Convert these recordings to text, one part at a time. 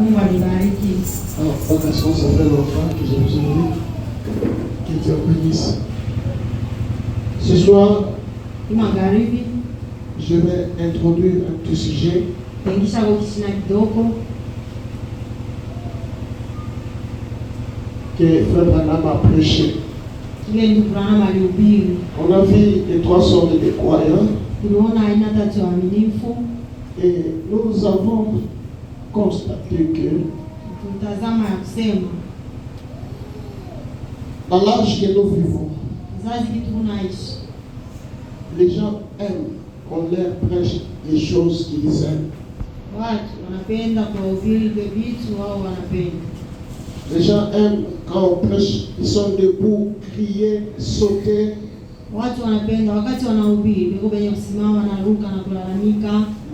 Mungu alibariki. Alors, pas ça fait longtemps que je vous ai dit que Dieu bénisse. Ce soir, je vais introduire un petit sujet que Frère Branham a prêché. On a vu les trois sortes de croyants et nous avons constaté que dans l'âge que nous vivons, les gens aiment qu'on leur prêche des choses qu'ils aiment. Les gens aiment quand on prêche, ils sont debout, crier, sauter. Là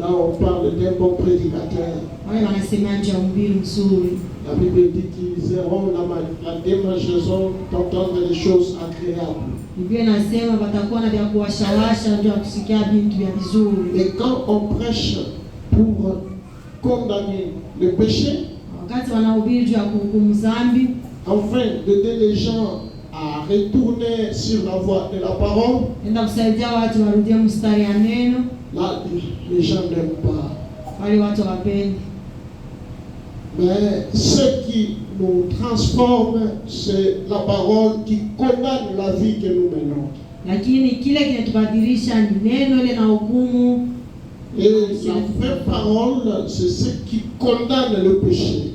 on parle d'un bon prédicateur. La Bible dit qu'ils auront la démangeaison d'entendre des choses agréables. Et quand on prêche pour condamner le péché, afin d'aider les gens à retourner sur la voie de la parole, là les gens n'aiment pas. Mais ce qui nous transforme, c'est la parole qui condamne la vie que nous menons. Et la vraie parole, c'est ce qui condamne le péché.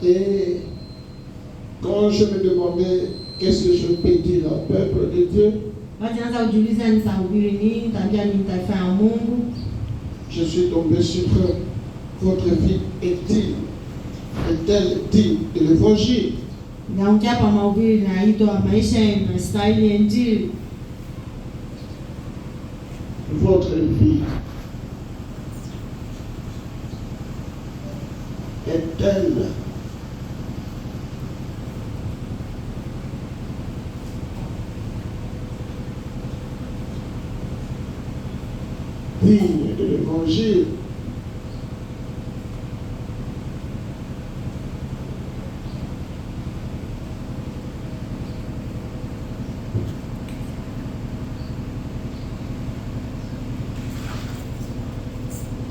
Et quand je me demandais qu'est-ce que je peux dire au peuple de Dieu, je suis tombé sur votre vie est-elle digne de l'évangile? Votre vie est-elle digne de l'évangile?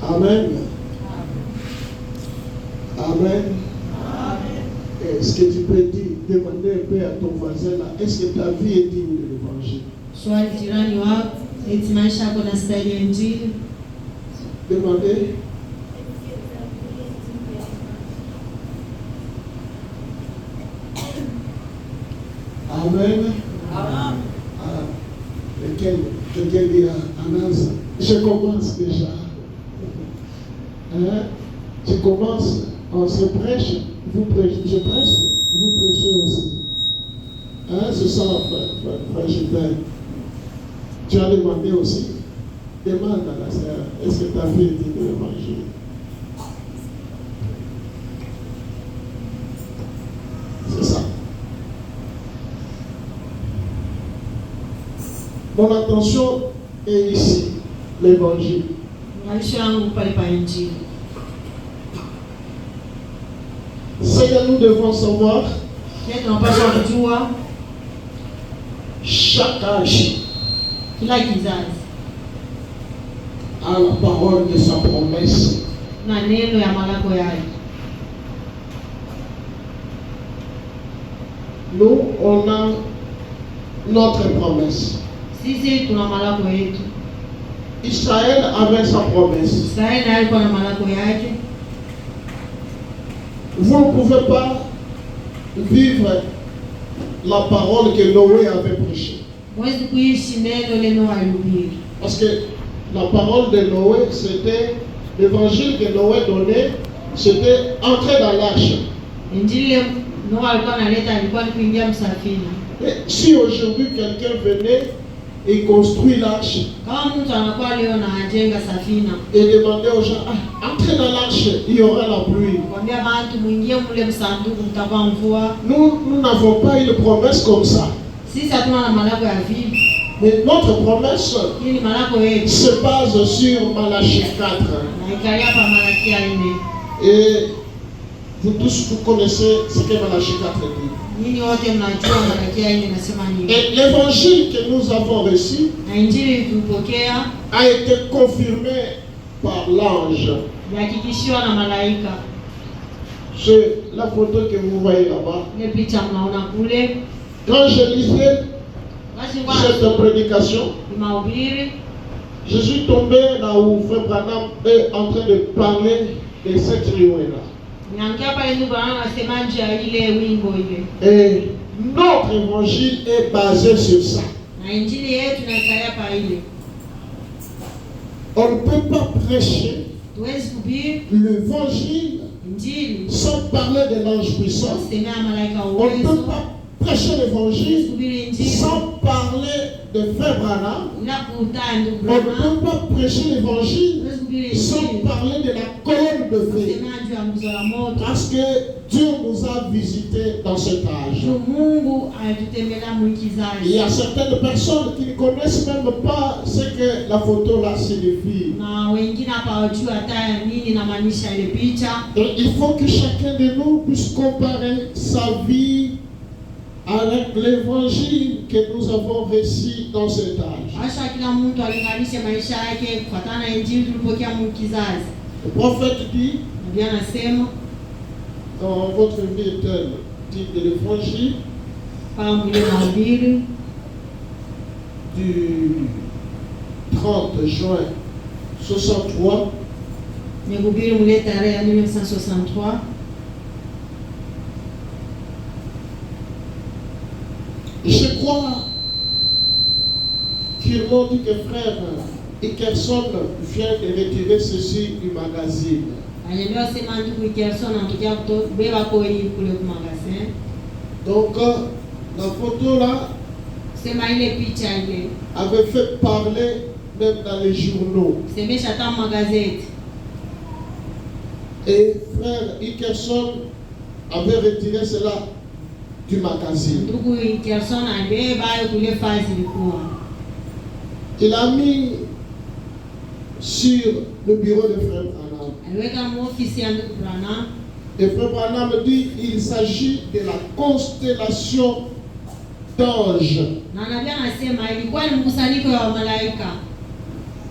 Amen. Amen. Est-ce que tu peux demander un peu à ton voisin là, est-ce que ta vie est digne de l'évangile? Demandez. Amen. Quelqu'un dit à Naz, je commence déjà. Je commence, on se prêche, vous prêchez, je prêche, vous prêchez aussi. C'est ça, frère Gilbert. Tu as demandé aussi, demande à la sœur, est-ce que ta vie est digne de l'évangile? C'est ça. Mon attention est ici, l'évangile. Ce que nous devons savoir, chaque âge a la parole de sa promesse. Nous, on a notre promesse. Israël avait sa promesse. Vous ne pouvez pas vivre la parole que Noé avait prêchée. Parce que la parole de Noé, c'était l'évangile que Noé donnait, c'était entrer dans l'arche. Et si aujourd'hui quelqu'un venait et construit l'arche et demandait aux gens, entrez dans l'arche, il y aura la pluie. Nous n'avons pas une promesse comme ça. Mais notre promesse Hii ni malako yetu. se base sur Malachie 4. Na ikalia pa Malakia 4. Et vous tous, vous connaissez ce que Malachie 4 dit. Nyinyi wote mnajua Malakia 4 inasema nini. Et l'évangile que nous avons reçu Na injili tulipokea a été confirmé par l'ange. yahakikishiwa na malaika. C'est la photo que vous voyez là-bas. Ile picha mnaona kule. Quand je lisais cette prédication, je suis tombé là où Frère Branham est en train de parler de cette réunion-là. Et notre évangile est basé sur ça. On ne peut pas prêcher l'évangile sans parler de l'ange puissant. On ne peut pas prêcher l'évangile sans parler de Frère Branham. On ne peut pas prêcher l'évangile sans parler de la colonne de feu. Parce que Dieu nous a visités dans cet âge. Il y a certaines personnes qui ne connaissent même pas ce que la photo là signifie. Et il faut que chacun de nous puisse comparer sa vie avec l'évangile que nous avons reçu dans cet âge. Le prophète dit dans votre vie éternelle, dit de l'évangile du 30 juin 63. Je crois qu'ils m'ont dit que frère Ickerson vient de retirer ceci du magazine. Donc la photo là avait fait parler même dans les journaux. Et frère Ickerson avait retiré cela du magazine. Il a mis sur le bureau de Frère Branham. Et Frère Branham dit qu'il s'agit de la constellation d'anges.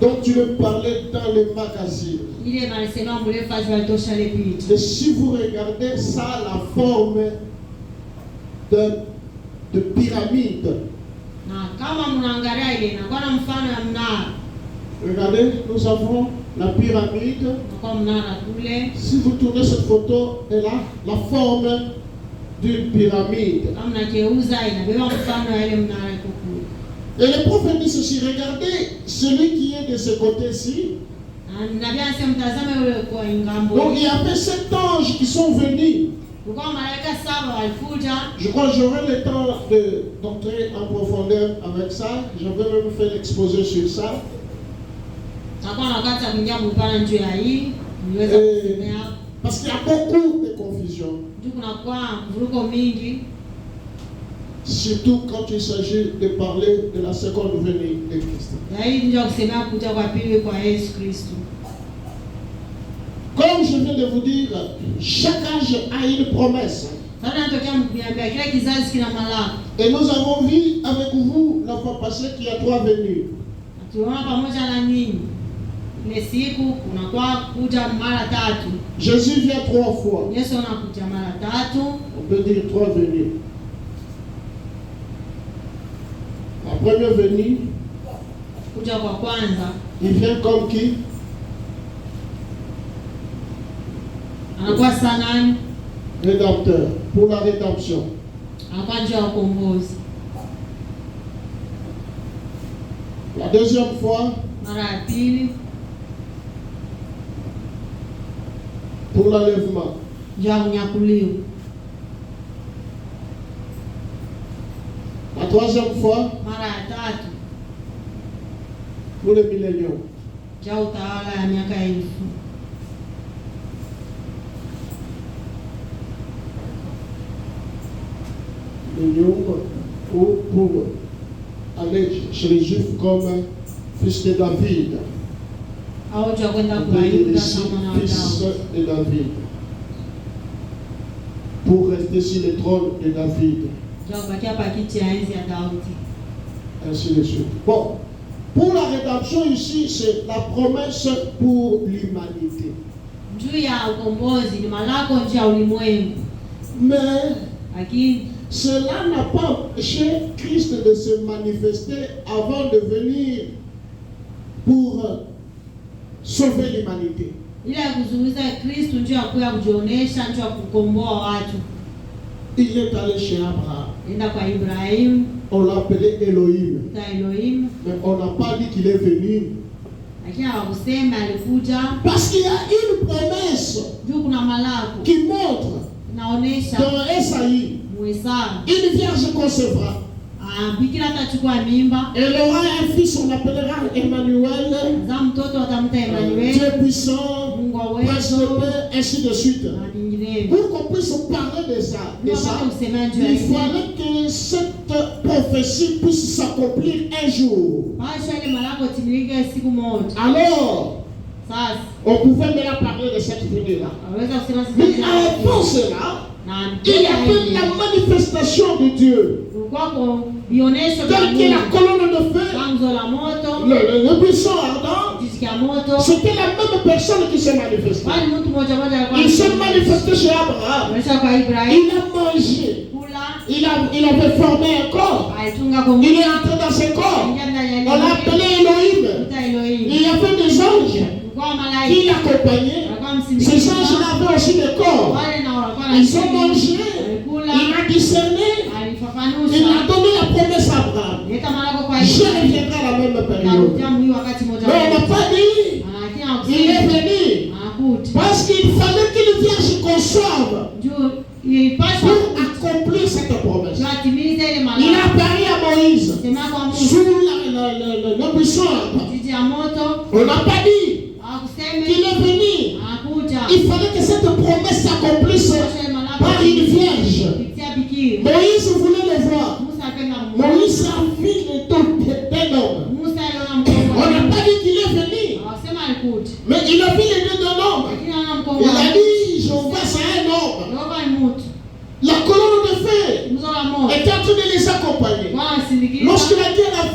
Donc tu le parlais dans le magazine. Et si vous regardez ça, la forme de pyramide. Regardez, nous avons la pyramide. Si vous tournez cette photo, elle a la forme d'une pyramide. Et le prophète dit ceci, regardez celui qui est de ce côté-ci. Donc il y avait 7 anges qui sont venus. Je crois que j'aurai le temps d'entrer en profondeur avec ça. J'avais même fait l'exposé sur ça. Parce qu'il y a beaucoup de confusion. Surtout quand il s'agit de parler de la seconde venue de Christ. Comme je viens de vous dire, chaque âge a une promesse. Et nous avons vu avec vous la fois passée qu'il y a 3 venues. Jésus vient 3 fois. On peut dire 3 venues. La première venue, il vient comme qui? Rédempteur, pour la rédemption. La deuxième fois, pour l'enlèvement. La troisième fois, pour le millénium. Ou pour aller chez les Juifs comme fils de David. au jua kwenda On kwa peut dire Yuda ici kama mwana wa fils Daudi, de David. Pour rester sur le trône de David. jua kubakia pa kiti ya enzi ya Daudi. Ainsi de suite. Bon, pour la rédemption ici, c'est la promesse pour l'humanité. Juu ya ukombozi ni malako njia ya ulimwengu, Mais lakini cela n'a pas empêché Christ de se manifester avant de venir pour sauver l'humanité. ile ya kuzungumza Kristo njia ya kuya kujionesha, njia ya kukomboa watu. Il est allé chez Abraham. Enda kwa Ibrahimu, On l'appelait Elohim. ta Elohim, Mais on n'a pas dit qu'il est venu. lakini hawakusema alikuja. Parce qu'il y a une promesse Juu kuna malako qui montre inaonesha dans Esaïe, Muesaya, une vierge concevra. bikira atachukua mimba, Elle aura un fils, on l'appellera Emmanuel, za mtoto atamta Emmanuel, Dieu puissant, Mungu wa prince de uwezo paix, ainsi de suite. na vinginevyo. Pour qu'on puisse parler de ça, Ndio maana kusema juu ya il hivi, fallait que cette prophétie puisse s'accomplir un jour. pasha ile malako timilike siku moja. Alors, Sasa on pouvait maintenant parler de cette venue-là. aweza kusema Mais sasa avant cela, na il y avait la manifestation de Dieu. kwako bionesho vya Telle que la Mungu, colonne de feu, tanzo la moto, le buisson ardent, kijiki ya moto, c'était la même personne qui s'est manifestée. bali mtu mmoja mmoja alikuwa Il s'est manifesté chez Abraham. anaonyesha kwa Ibrahimu Il a mangé. kula, Il avait formé un corps. alitunga kwa Il Mungu, est entré dans ce corps. ingia ndani ya On l'a appelé Elohim. kuta Elohim, Il y avait des anges kwa qui malaika l'accompagnaient. alikuwa Ces msindikiza, anges avaient aussi des corps. wale na walikuwa Ils ont mangé. alikula, Il a discerné. Il alifafanusha, a donné la promesse à Abraham. leta malako kwa Je Ibrahimu, reviendrai à la même période. anakuja mwi wakati mmoja, Mais on n'a pas dit. lakini Il est hakusema venu. anakuja Parce qu'il fallait qu'une vierge conçoive juu ilipaswa pour accomplir cette promesse. tuatimize ile Il malako. a apparu à Moïse Sema kwa Mungu sous le buisson ardent. jiji ya moto, On n'a pas dit hakusema qu'il est venu. anakuja. Il fallait que cette promesse s'accomplisse Pasha ile malako par une vierge. kupitia bikira. Moïse voulait le voir. Musa akenda kumwona. Moïse a vu le dos d'un homme. Musa aliona mkongo On wa n'a Mungu. pas dit qu'il est venu, Hakusema alikuja, mais il a vu les deux d'un homme. lakini anaona mkongo Il wa a Mungu. dit, je vois c'est un homme. Yehova ni mtu. La colonne de feu Musa la moto. était en train de les accompagner. Bwana asindikiza. Lorsque la guerre a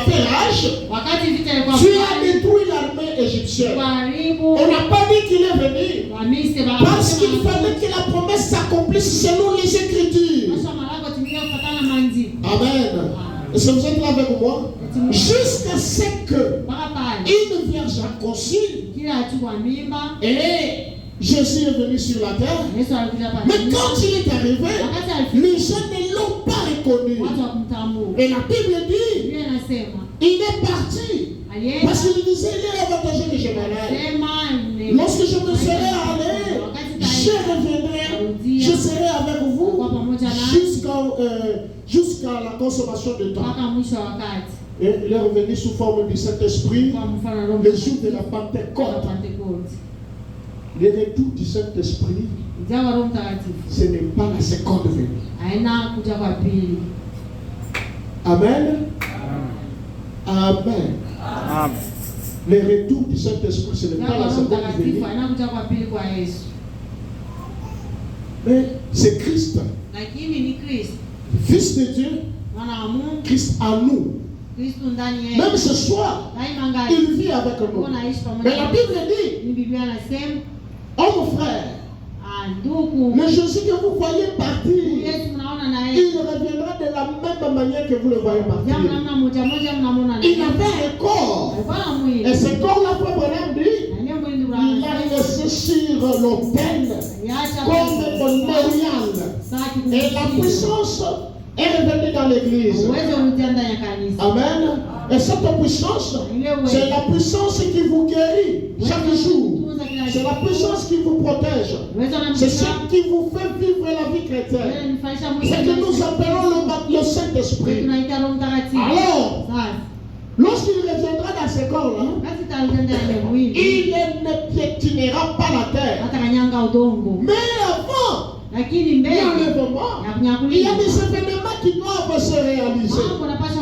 fait rage, Wakati vita ilikuwa Dieu a kali, détruit l'armée égyptienne. kuharibu On n'a pas dit qu'il est venu, Wamisri parce qu'il fallait que la promesse s'accomplisse selon les Écritures. Pasha malako timilike kufuatana na maandiko. Amen. Est-ce que vous êtes là avec moi? Jusqu'à ce que Mpaka pale une vierge a conçu kila achukua mimba, et Jésus est venu sur la terre. Yesu alikuja hapa Mais duniani. quand il est arrivé, Wakati alifika les gens ne l'ont pas reconnu. watu wakumtambua. Et la Bible dit, Biblia inasema il est parti. alienda, Parce qu'il disait, il est avantageux que je m'en aille. sema Lorsque je me serai allé, je reviendrai, je serai avec vous kwa pamoja na jusqu'à la consommation de temps. mpaka mwisho wa wakati, Et il est revenu sous forme du Saint-Esprit kwa mfano Roho le jour de la Mtakatifu, Pentecôte. Pentecote. Le retour du Saint-Esprit, Ujao wa Roho Mtakatifu ce n'est pas la seconde venue. haina kuja kwa pili. Amen. Amen. Amen. Le retour du Saint-Esprit, ce n'est Ujao pas wa la Roho seconde Mtakatifu venue. haina kuja kwa pili kwa Yesu, Mais c'est Christ, lakini ni Kristo Fils de Dieu, mwana wa Mungu, Christ en nous. Kristo ndani yetu. Même ce soir, Daima ngali il vit avec nous. unaishi pamoja Mais la na Bible dit, ni Biblia inasema homme frère, ndugu, le Jésus que vous voyez partir, Yesu mnaona na yeye il reviendra de la même manière que vous le voyez partir. jamu namna moja moja mnamuona na Il yeye. avait un corps. Alikuwa na mwili Et ce corps-là, Frère Branham dit, na ndio mwili ndio il l'a laissé sur l'autel aliacha comme un mémorial. saki Et la puissance est revenue dans l'église. uwezo ulitia ndani ya kanisa. Amen. Et cette puissance, c'est la puissance qui vous guérit chaque jour. C'est la puissance qui vous protège. C'est ce qui vous fait vivre la vie chrétienne. C'est que nous appelons le Saint-Esprit. Alors, lorsqu'il reviendra dans ce corps-là, il ne piétinera pas la terre. Mais avant l'enlèvement, il y a des événements qui doivent se réaliser.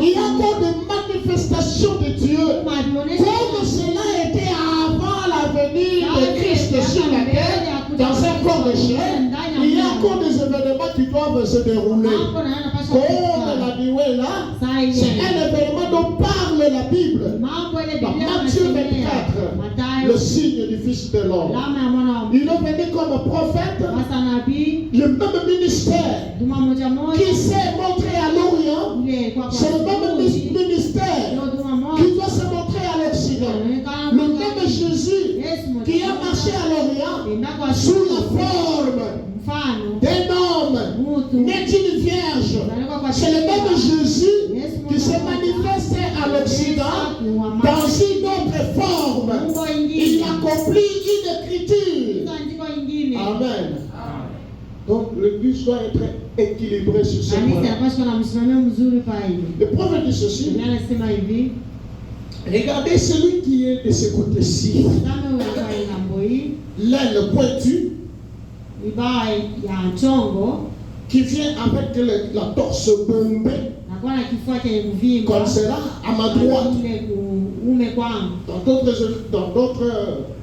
Il y a encore des manifestations de Dieu. Comme cela était avant la venue de Christ sur la terre, dans un corps de chair, il y a encore des événements qui doivent se dérouler. Comme la nuée là, c'est un événement dont parle la Bible. Dans Matthieu 24, le signe du Fils de l'homme. Il est venu comme prophète, le même ministère qui s'est montré à l'Orient, c'est le même ministère qui doit se montrer à l'Occident. Le même Jésus qui a marché à l'Orient sous la forme d'un homme né d'une vierge. C'est le même Jésus qui se manifeste à l'Occident dans une autre forme. Il accomplit une écriture. Amen. Donc l'église doit être équilibrée sur ce point. Le prophète dit ceci. Regardez celui qui est de ce côté-ci. L'aile pointue qui vient avec la torse bombée comme cela à ma droite. Dans d'autres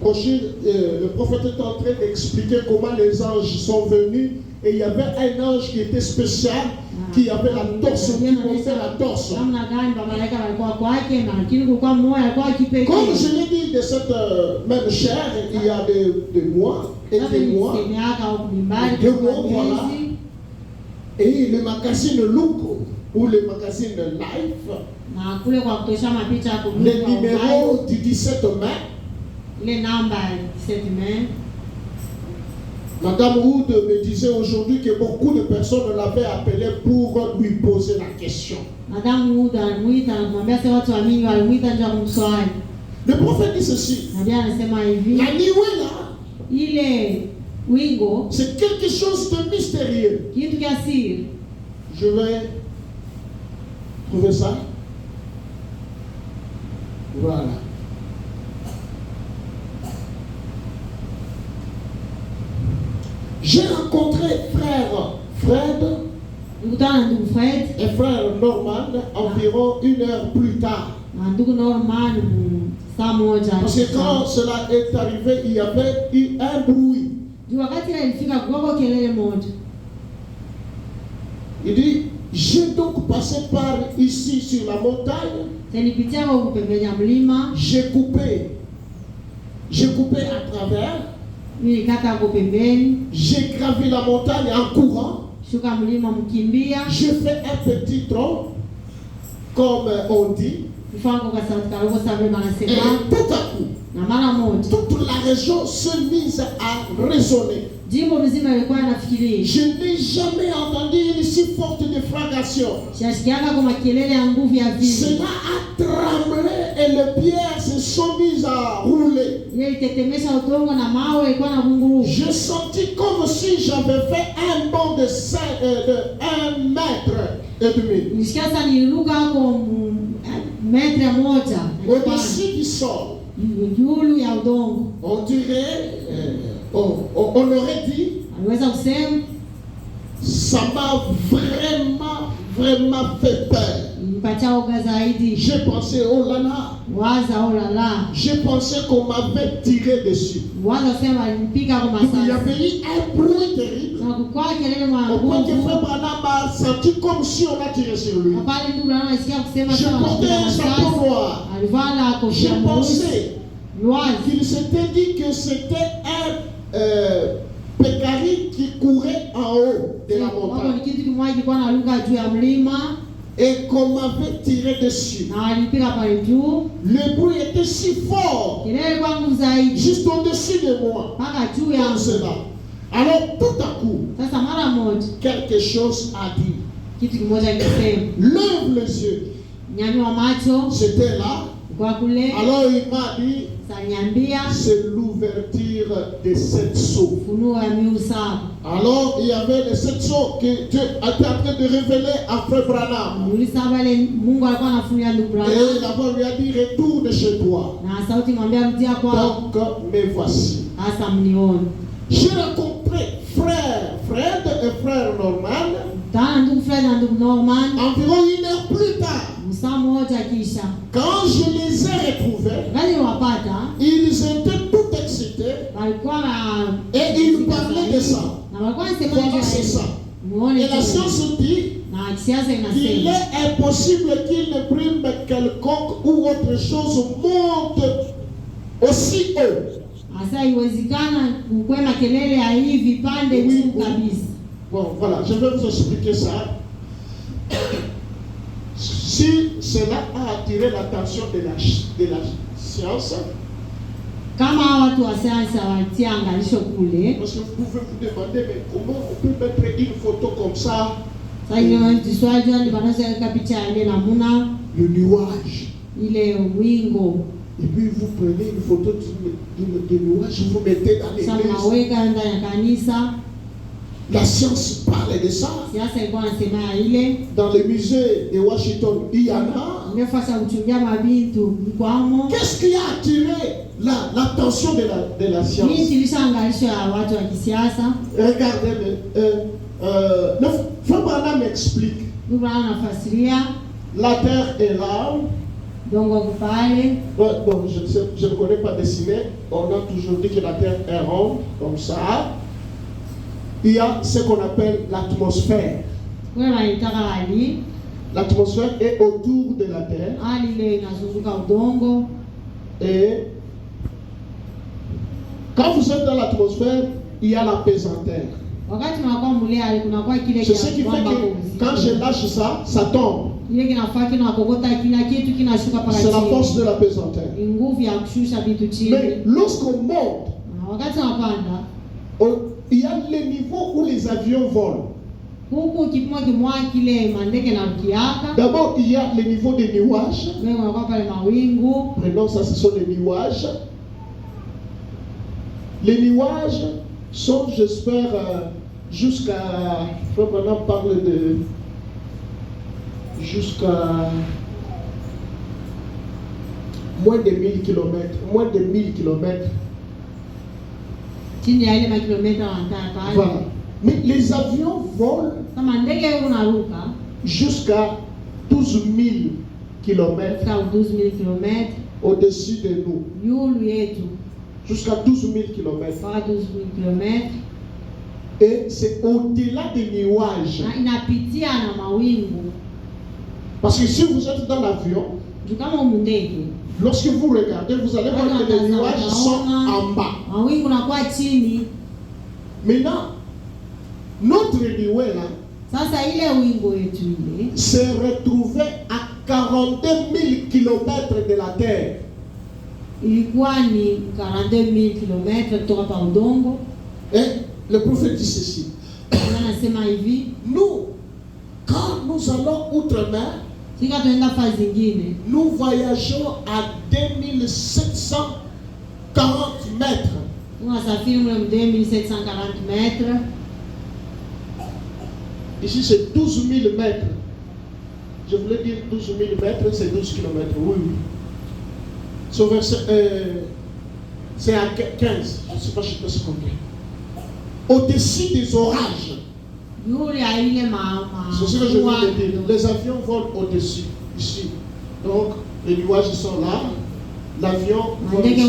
brochures, le prophète est en train d'expliquer comment les anges sont venus et il y avait un ange qui était spécial qui avait la torse, qui montait la torse. Comme je l'ai dit, de cette même chair, il y a des mois et des mois, 2 mois, voilà. Et le magazine Look ou le magazine Life, le numéro du 17 mai, Madame Wood me disait aujourd'hui que beaucoup de personnes l'avaient appelé pour lui poser la question. Le prophète dit ceci. La nuée là, c'est quelque chose de mystérieux. Je vais trouver ça. Voilà. J'ai rencontré frère Fred et frère Norman environ 1 heure plus tard. Parce que quand cela est arrivé, il y avait eu un bruit. Il dit, j'ai donc passé par ici sur la montagne. J'ai coupé à travers. J'ai gravi la montagne en courant. J'ai fait un petit tronc, comme on dit. Et tout à coup, toute la région s'est mise à résonner. Je n'ai jamais entendu une si forte déflagration. Cela a tremblé et les pierres se sont mises à rouler. J'ai senti comme si j'avais fait un bond de 1 mètre et demi. Au-dessus du sol. On dirait, on aurait dit, ça m'a vraiment fait peur. J'ai pensé, oh là là, j'ai pensé qu'on m'avait tiré dessus. Il y avait eu un bruit terrible. Au point que Frère Branham a senti comme si on a tiré sur lui. Je portais un chapeau noir. J'ai pensé qu'il s'était dit que c'était un pécari qui courait en haut de la montagne. Et qu'on m'avait tiré dessus. Le bruit était si fort, juste au-dessus de moi, comme cela. Alors tout à coup, quelque chose a dit. Lève les yeux. C'était là. Alors il m'a dit, c'est l'ouverture des 7 sceaux. Alors il y avait les 7 sceaux que Dieu était en train de révéler à Frère Branham. Et là-bas lui a dit, retourne chez toi. Donc me voici. J'ai rencontré frère Fred et frère Norman. environ 1 heure plus tard, quand je les ai retrouvés, ils étaient tout excités et ils parlaient de ça. Comment c'est ça? Et la science dit qu'il est impossible qu'une brume quelconque ou autre chose monte aussi haut. Bon, voilà, je vais vous expliquer ça. Si cela a attiré l'attention de la science, parce que vous pouvez vous demander, mais comment on peut mettre une photo comme ça? Le nuage. Et puis vous prenez une photo du nuage, vous mettez dans l'église. La science parle de ça. Dans le musée de Washington, il y en a. Qu'est-ce qui a attiré l'attention de la science? Regardez, Frère Branham m'explique. La terre est ronde. Bon, je ne connais pas dessiner. On a toujours dit que la terre est ronde, comme ça. Il y a ce qu'on appelle l'atmosphère. L'atmosphère est autour de la terre. Et quand vous êtes dans l'atmosphère, il y a la pesanteur. C'est ce qui fait que quand je lâche ça, ça tombe. C'est la force de la pesanteur. Mais lorsqu'on monte, il y a les niveaux où les avions volent. D'abord, il y a les niveaux des nuages. Prenons ça, ce sont les nuages. Les nuages sont, j'espère, jusqu'à... Maintenant, on parle de... jusqu'à moins de 1000 km. Moins de 1000 km. Voilà. Mais les avions volent jusqu'à 12 000 km au-dessus de nous. Jusqu'à 12 000 km. Et c'est au-delà des nuages. Parce que si vous êtes dans l'avion, lorsque vous regardez, vous allez voir que les nuages sont en bas. Maintenant, notre nuée là s'est retrouvé à 42 000 km de la Terre. Et le prophète dit ceci. Nous, quand nous allons outre-mer, nous voyageons à 2740 mètres. Ici c'est 12 000 mètres. Je voulais dire 12 000 mètres, c'est 12 km. Oui, oui. C'est à 15. Je ne sais pas si je peux se comprendre. Au-dessus des orages. C'est ce que je viens de dire. Les avions volent au-dessus, ici. Donc, les nuages sont là. L'avion vole ici. Je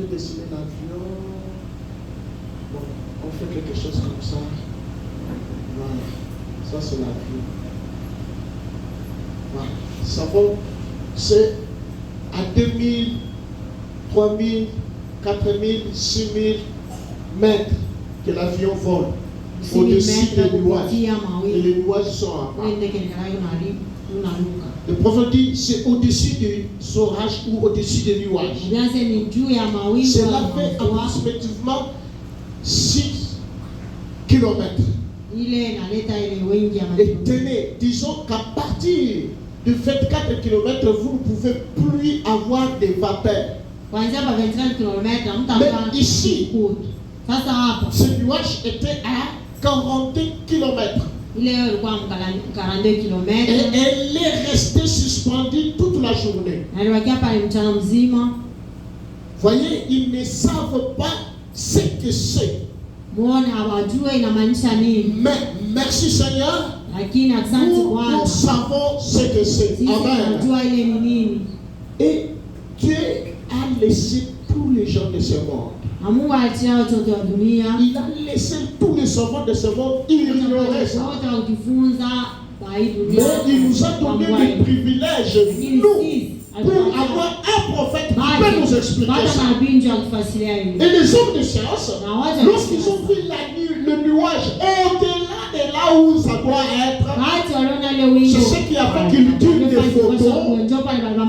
vais dessiner l'avion. Bon, on fait quelque chose comme ça. Voilà. Ça, c'est l'avion. Voilà. Ça vole. C'est à 2000, 3000, 4000, 6000 mètres que l'avion vole. Au-dessus des nuages. Et les nuages sont en bas. Le prophète dit c'est au-dessus des orages ou au-dessus des nuages. Cela fait approximativement 6 km. Et tenez, disons qu'à partir de 24 km, vous ne pouvez plus avoir des vapeurs. Mais ici, ce nuage était à 40 km. Et elle est restée suspendue toute la journée. Voyez, ils ne savent pas ce que c'est. Mais Merci Seigneur. Lakini asante Nous Bwana. savons ce que c'est. Sisi Amen. tunajua ile ni nini. Et Dieu a laissé tous les gens de ce monde. Na Mungu alitia watoto wa dunia. Il a laissé tous les savants de ce monde ignorer ça. Wote wakifunza kwa hii dunia. Mais il nous a donné le privilège, Lakini nous, sisi pour avoir un prophète qui peut nous expliquer ça. Et les hommes de science, lorsqu'ils ont vu le nuage au-delà de là où ça doit être, c'est ce qui a fait qu'ils tirent des photos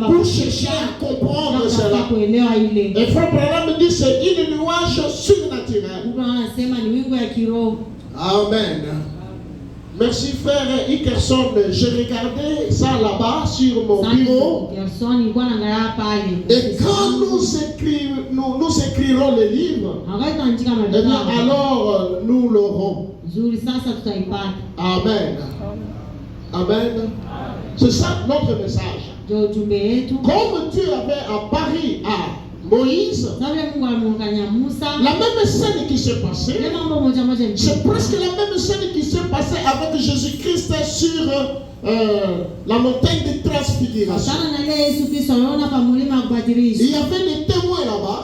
pour chercher à comprendre cela. Et Frère Branham dit c'est un nuage surnaturel. Amen. Merci frère Ickerson, j'ai regardé ça là-bas sur mon bureau. Et quand nous écrirons le livre, eh bien alors nous l'aurons. Amen. Amen. C'est ça notre message. Comme Dieu avait à Paris à Moïse, la même scène qui s'est passée, c'est presque la même scène qui s'est passée avec Jésus-Christ sur la montagne de transfiguration. Il y avait des témoins là-bas.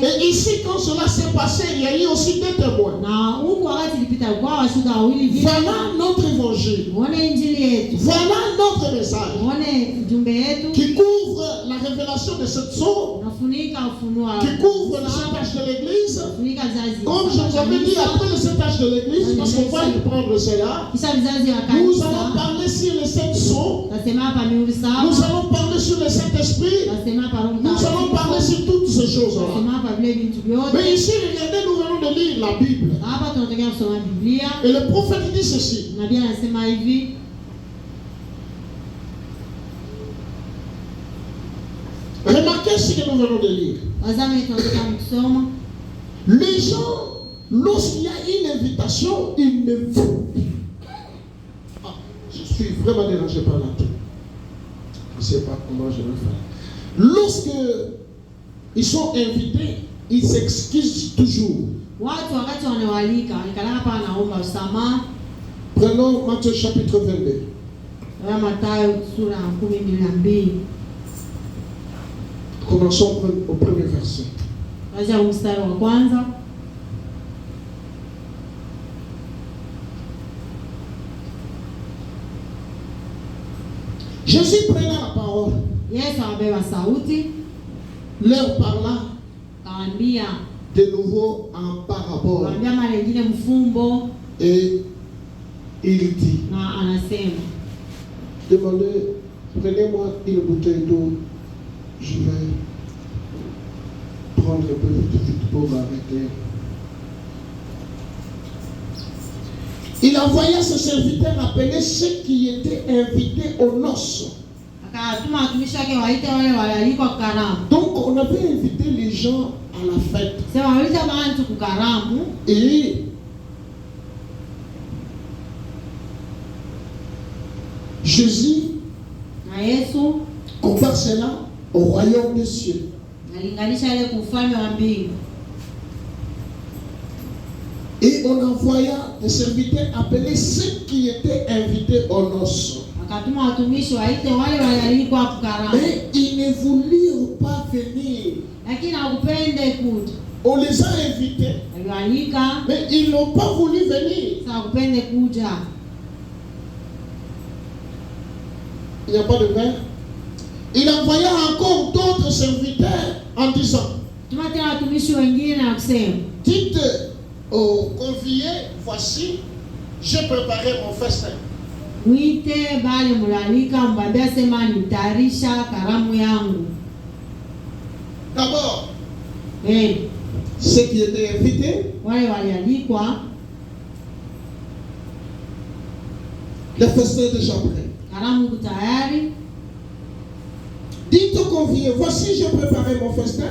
Et ici, quand cela s'est passé, il y a eu aussi des témoins. Voilà notre évangile. Voilà notre message qui couvre la révélation de cette source, qui couvre le Saint-Âge de l'Église. Comme je vous avais dit, après le Saint-Âge de l'Église, parce qu'on va y prendre cela, nous allons parler sur les 7 sceaux, nous allons parler sur le Saint-Esprit, nous allons parler sur toutes ces choses-là. Mais ici, regardez, nous venons de lire la Bible. Et le prophète dit ceci. Remarquez ce que nous venons de lire. Les gens, lorsqu'il y a une invitation, ils ne vont plus. Ah, je suis vraiment dérangé par la tête. Je ne sais pas comment je vais faire. Lorsque ils sont invités, ils s'excusent toujours. Prenons Matthieu chapitre 22. Commençons au premier verset. Jésus prenant la parole, leur parla de nouveau en parabole. Et il dit, demandez, prenez-moi une bouteille d'eau, je vais prendre un peu de vite pour arrêter. Il envoya ses serviteurs appeler ceux qui étaient invités aux noces. Donc on avait invité les gens à la fête. Et Jésus compare cela au royaume des cieux. Et on envoya des serviteurs appeler ceux qui étaient invités aux noces. Mais ils ne voulurent pas venir. On les a invités, mais ils n'ont pas voulu venir. Il n'y a pas de verre. Il envoya encore d'autres serviteurs en disant, dites aux conviés, voici, j'ai préparé mon festin. D'abord, ceux qui étaient invités, le festin est déjà prêt. Dites aux conviés, voici j'ai préparé mon festin.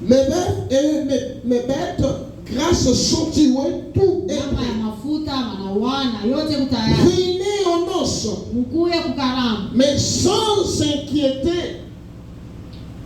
Mes bêtes et mes bêtes grâce sont tuées, tout est prêt. Venez aux noces, mais sans s'inquiéter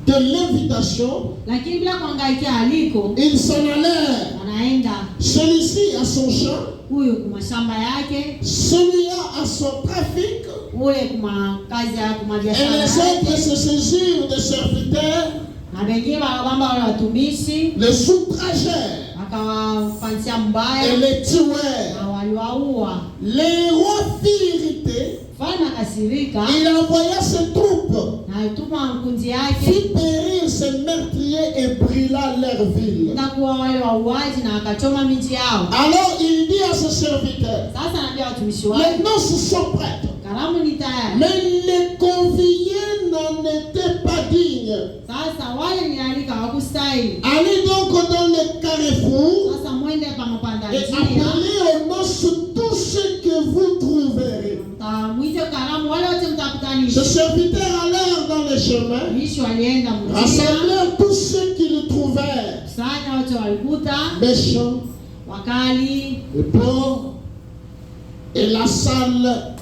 de l'invitation, lakini bila kuangaikia aliko ils s'en allèrent. wanaenda, Celui-ci a son champ, huyu kuma shamba yake, celui-là a son trafic, ule kuma kazi ya kuma et biashara les autres yake, se saisirent des serviteurs, na wengine wakabamba wale watumishi les outragèrent akawafansia et mbaya les tuèrent. na waliwaua. Les rois firent irriter, Mfalme akasirika il envoya ses troupes, na alituma mkunzi yake fit périr ses meurtriers et brûla leur ville. na kuwa wale wauaji na akachoma miji yao. Alors il dit à ses serviteurs, Sasa anaambia watumishi wake, les noces sont prêtes, karamu ni tayari. mais les conviés n'en étaient pas dignes. Sasa wale nialika hawakustahili. Allez donc dans les carrefours Sasa mwende pa mapanda et njia, appelez aux noces tous ceux que vous trouverez. mwite karamu wale wote mtakutanisha. Ces serviteurs allèrent dans les chemins, Watumishi walienda mjini, rassemblèrent tous ceux qu'ils trouvèrent, kusanya wote walikuta méchants, wakali et pauvres, et la salle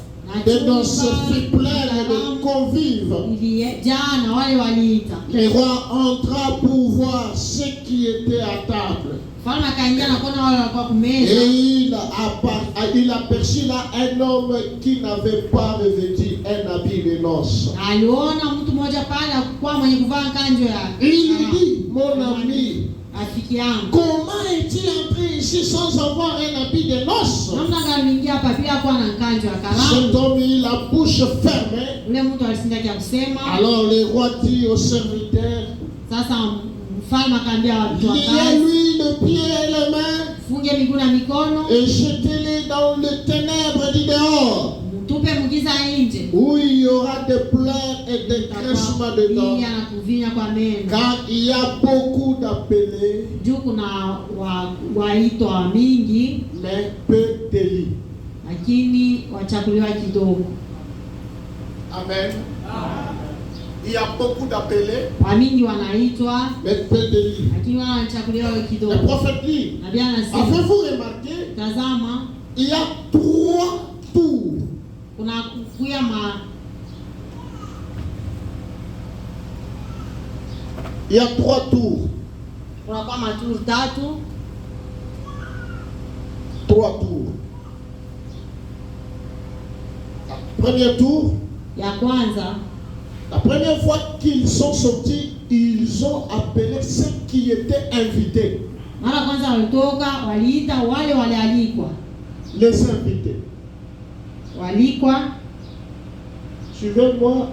des noces fut pleine de convives. ilijaa na wale waliita. Le roi entra pour voir ceux qui étaient à table. Mfalme akaingia na kuona wale walikuwa kumeza, Et il aperçut là un homme qui n'avait pas revêtu un habit de noces. aliona mtu mmoja pale alikuwa mwenye kuvaa kanjo ya Il lui dit, mon ami, rafiki yangu, comment est-il entré ici sans avoir un habit de noces? namna gani aliingia hapa bila kuwa na kanjo ya karamu? Cet homme eut la bouche fermée. Ule mtu alisinda kia kusema. Alors le roi dit aux serviteurs, Sasa mfalme akaambia watu wa kazi, liez-lui le pied et les mains funge miguu na mikono, et jetez-les dans les ténèbres du dehors, mtupe mgiza nje, où il y aura des pleurs et des craquements de dents. kulia na kuvinya kwa meno. Car il y a beaucoup d'appelés, Juu kuna waitwa mingi, mais peu d'élus. lakini wachaguliwa kidogo. Amen. Il y a beaucoup d'appelés, Wamingi wanaitwa, mais peu d'élus. lakini wao wanachaguliwa kidogo. Le prophète dit, Nabii anasema, avez-vous remarqué, tazama, il y a 3 tours. kuna kuya Il y a 3 tours. kuna kwa maturu tatu. 3 tours. Premier tour, Ya kwanza, la première fois qu'ils sont sortis, ils ont appelé ceux qui étaient invités. mara kwanza walitoka, waliita wale walialikwa, Les invités. walikwa. Suivez-moi,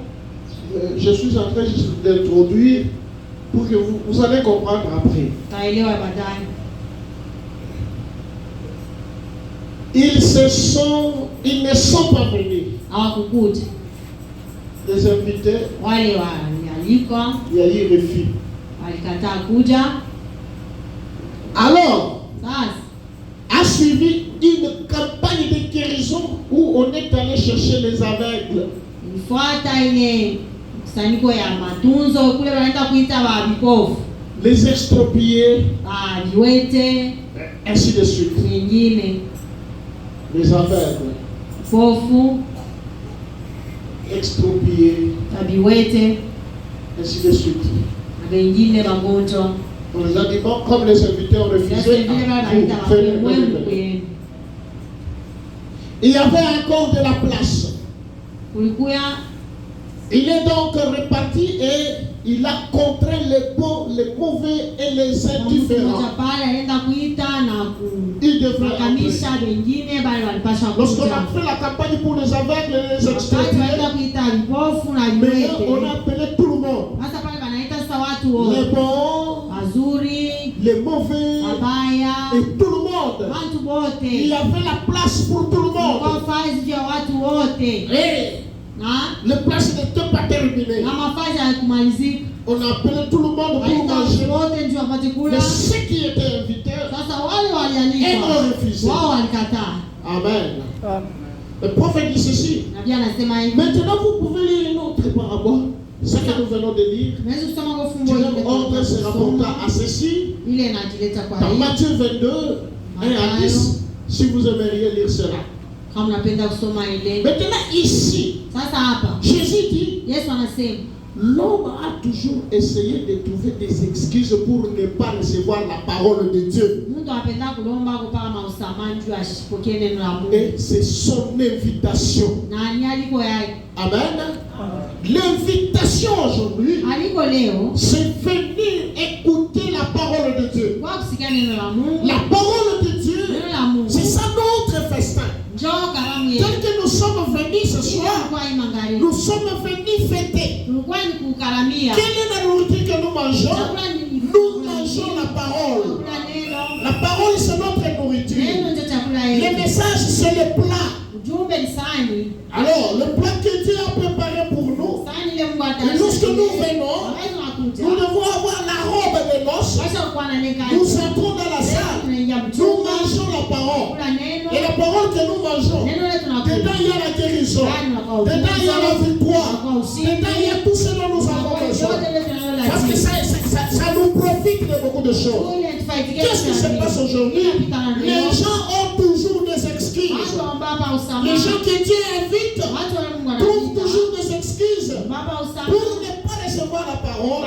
je suis en train d'introduire pour que vous allez comprendre après. Taelewa baadaye. Ils ne sont pas venus. Hawakukuja Les invités, wale walialikwa, il y a eu refus. walikataa kuja. Alors, Sasa a suivi une campagne de guérison où on est allé chercher les aveugles. ilifuata ile kusanyiko ya matunzo, kule wanaenda kuita wa vipofu, Les extropiés, viwete, ainsi de suite. wengine Les aveugles, vipofu, extropiés, viwete ainsi de suite. na wengine wagonjwa. On les a dit, bon, comme les invités ont refusé, il y avait encore de la place. Il est donc reparti et il a contraint les bons, les mauvais et les indifférents. Il devrait lorsqu'on a fait la campagne pour les aveugles et les extropiés, on a appelé tout le monde. Les bons, les mauvais et tout le monde. Il y avait la place pour tout le monde. Et les places n'étaient pas terminées. On a appelé tout le monde pour manger. Mais ceux qui étaient invités, ils ont refusé. Amen. Le prophète dit ceci. Maintenant, vous pouvez lire une autre parabole. Ce que nous venons de lire. Deuxième ordre se rapporta à ceci. Dans Matthieu 22, 1 à 10. Si vous aimeriez lire cela. Maintenant, ici, Jésus dit, L'homme a toujours essayé de trouver des excuses pour ne pas recevoir la parole de Dieu. Et c'est son invitation. Amen. L'invitation aujourd'hui, c'est venir écouter la parole de Dieu. La parole de Dieu, c'est ça notre festin. Tel que nous sommes venus ce soir, nous sommes venus fêter. Quelle est la nourriture que nous mangeons? Nous mangeons la parole. La parole, c'est notre nourriture. Le message, c'est le plat. Alors, le plat que Dieu a préparé pour nous, et lorsque nous venons, nous devons avoir la robe de noces. Nous entrons dans la salle. Nous mangeons la parole. Et la parole que nous mangeons, dedans il y a la guérison. Dedans il y a la victoire. Dedans il y a tout ce dont nous avons besoin. Parce que ça nous profite de beaucoup de choses. Qu'est-ce qui se passe aujourd'hui? Les gens ont toujours des excuses. Les gens que Dieu invite trouvent toujours des excuses pour ne pas recevoir la parole,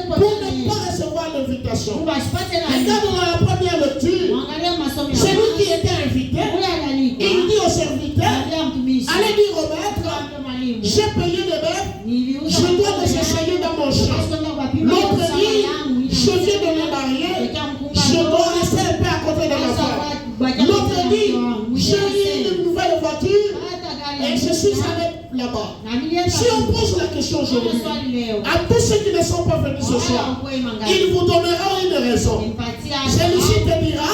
pour ne pas recevoir l'invitation. Regarde dans la première lecture, celui qui était invité, il dit au serviteur, allez dire au maître, j'ai payé le bœuf, je dois les essayer dans mon champ. L'autre dit, je viens de me marier, je dois rester un peu à côté de ma femme. L'autre dit, j'ai eu une nouvelle voiture et je suis allé là-bas. Si on pose la question aujourd'hui à tous ceux qui ne sont pas venus ce soir, ils vous donneront une raison. Celui-ci te dira,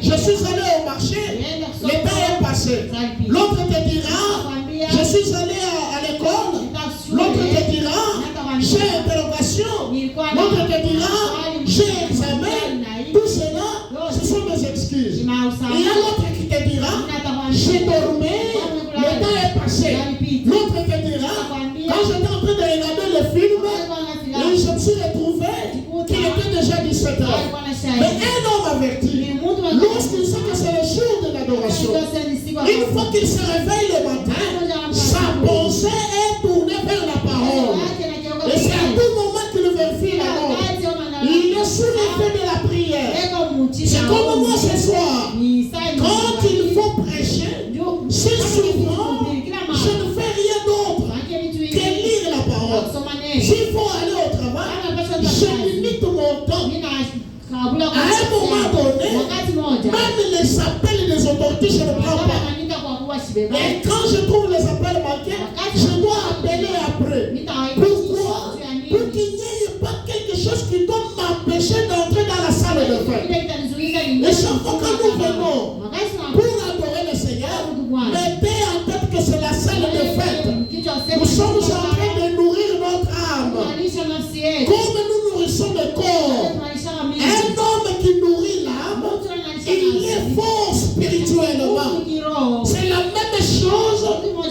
je suis allé au marché, le temps est passé. L'autre te dira, je suis allé à l'école. L'autre te dira, j'ai interrogation. L'autre te dira, j'ai examen. Tout cela, ce sont des excuses. Et il y a l'autre qui te dira, j'ai dormi, le temps est passé. L'autre te dira, quand j'étais en train de regarder le film, et je me suis retrouvé qu'il était déjà 17 heures. Mais un homme averti, lorsqu'il sait que c'est le jour de l'adoration, une fois qu'il se réveille le matin, sa pensée est tournée vers la parole. Et c'est à tout moment qu'il vérifie la mort. Il est sous l'effet de la prière. C'est comme moi ce soir. Quand il faut prêcher, c'est souvent, je ne fais rien d'autre que lire la parole. S'il faut aller au travail, je limite mon temps. À un moment donné, même les appels des autorités, je ne prends pas. Et quand je trouve les appels manqués, je dois appeler après. Pourquoi? Pour qu'il n'y ait pas quelque chose qui doit m'empêcher d'entrer dans la salle de fête. Et chaque fois que nous venons pour adorer le Seigneur, mettez en tête que c'est la salle de fête. Nous sommes en train de nourrir notre âme. Comme nous nourrissons le corps. Un homme qui nourrit l'âme, il est fort spirituellement. C'est la même chose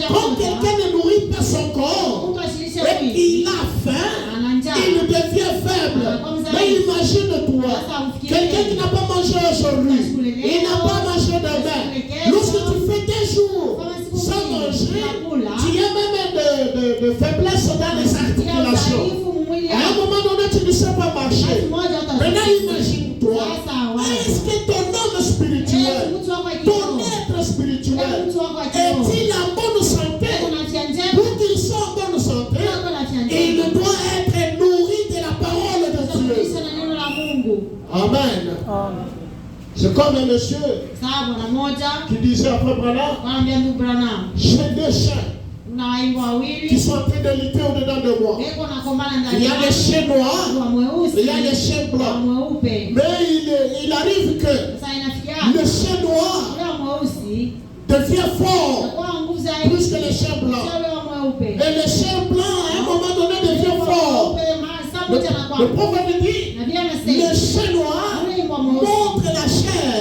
quand quelqu'un ne nourrit pas son corps et qu'il a faim, il devient faible. Mais imagine-toi, quelqu'un qui n'a pas mangé aujourd'hui, il n'a pas mangé demain. Lorsque tu fais des jours sans manger, tu as même de faiblesse dans les articulations. À un moment donné, tu ne sais pas marcher. Maintenant, imagine-toi, est-ce que ton homme spirituel, ton être spirituel, est-il en bonne santé? Pour qu'il soit en bonne santé, il doit être nourri de la parole de Dieu. Amen. C'est comme un monsieur qui disait après Branham, j'ai deux chiens qui sont en train de lutter au-dedans de moi. Il y a les chiens noirs, il y a les chiens blancs. Mais il arrive que le chien noir devient fort plus que les chiens blancs. Et les chiens blancs, à un moment donné, devient fort. Le prophète dit, le chien noir montre la chair,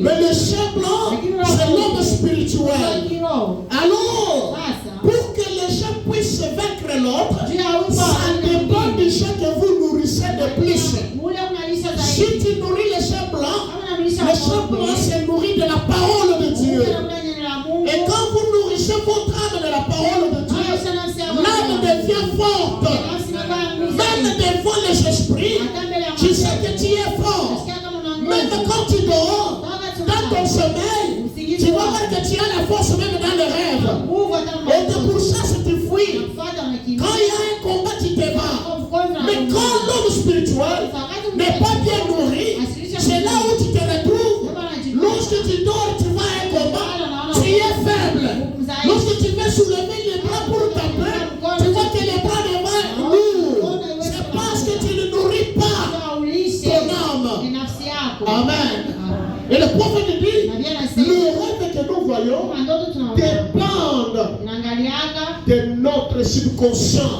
mais le chien blanc, c'est l'homme spirituel. Alors, pour que les gens puissent vaincre l'autre, ça dépend du chien que vous nourrissez de plus. Si tu nourris le chien blanc se nourrit de la parole de Dieu. Et quand vous nourrissez votre âme de la parole de Dieu, l'âme devient forte. devant les esprits, tu sais que tu es fort. Même quand tu dors, dans ton sommeil, tu vas voir que tu as la force même dans les rêves. Et c'est pour ça que tu fuis. Quand il y a un combat, tu te bats. Mais quand l'homme spirituel n'est pas bien nourri, c'est là où tu te retrouves. Lorsque tu dors, tu vas à un combat, tu es faible. Lorsque tu mets soulever les bras pour taper, tu vois que les bras devant lourds. C'est parce que tu ne nourris pas ton âme. Amen. Et le prophète dit, le rêve que nous voyons dépend de notre subconscient.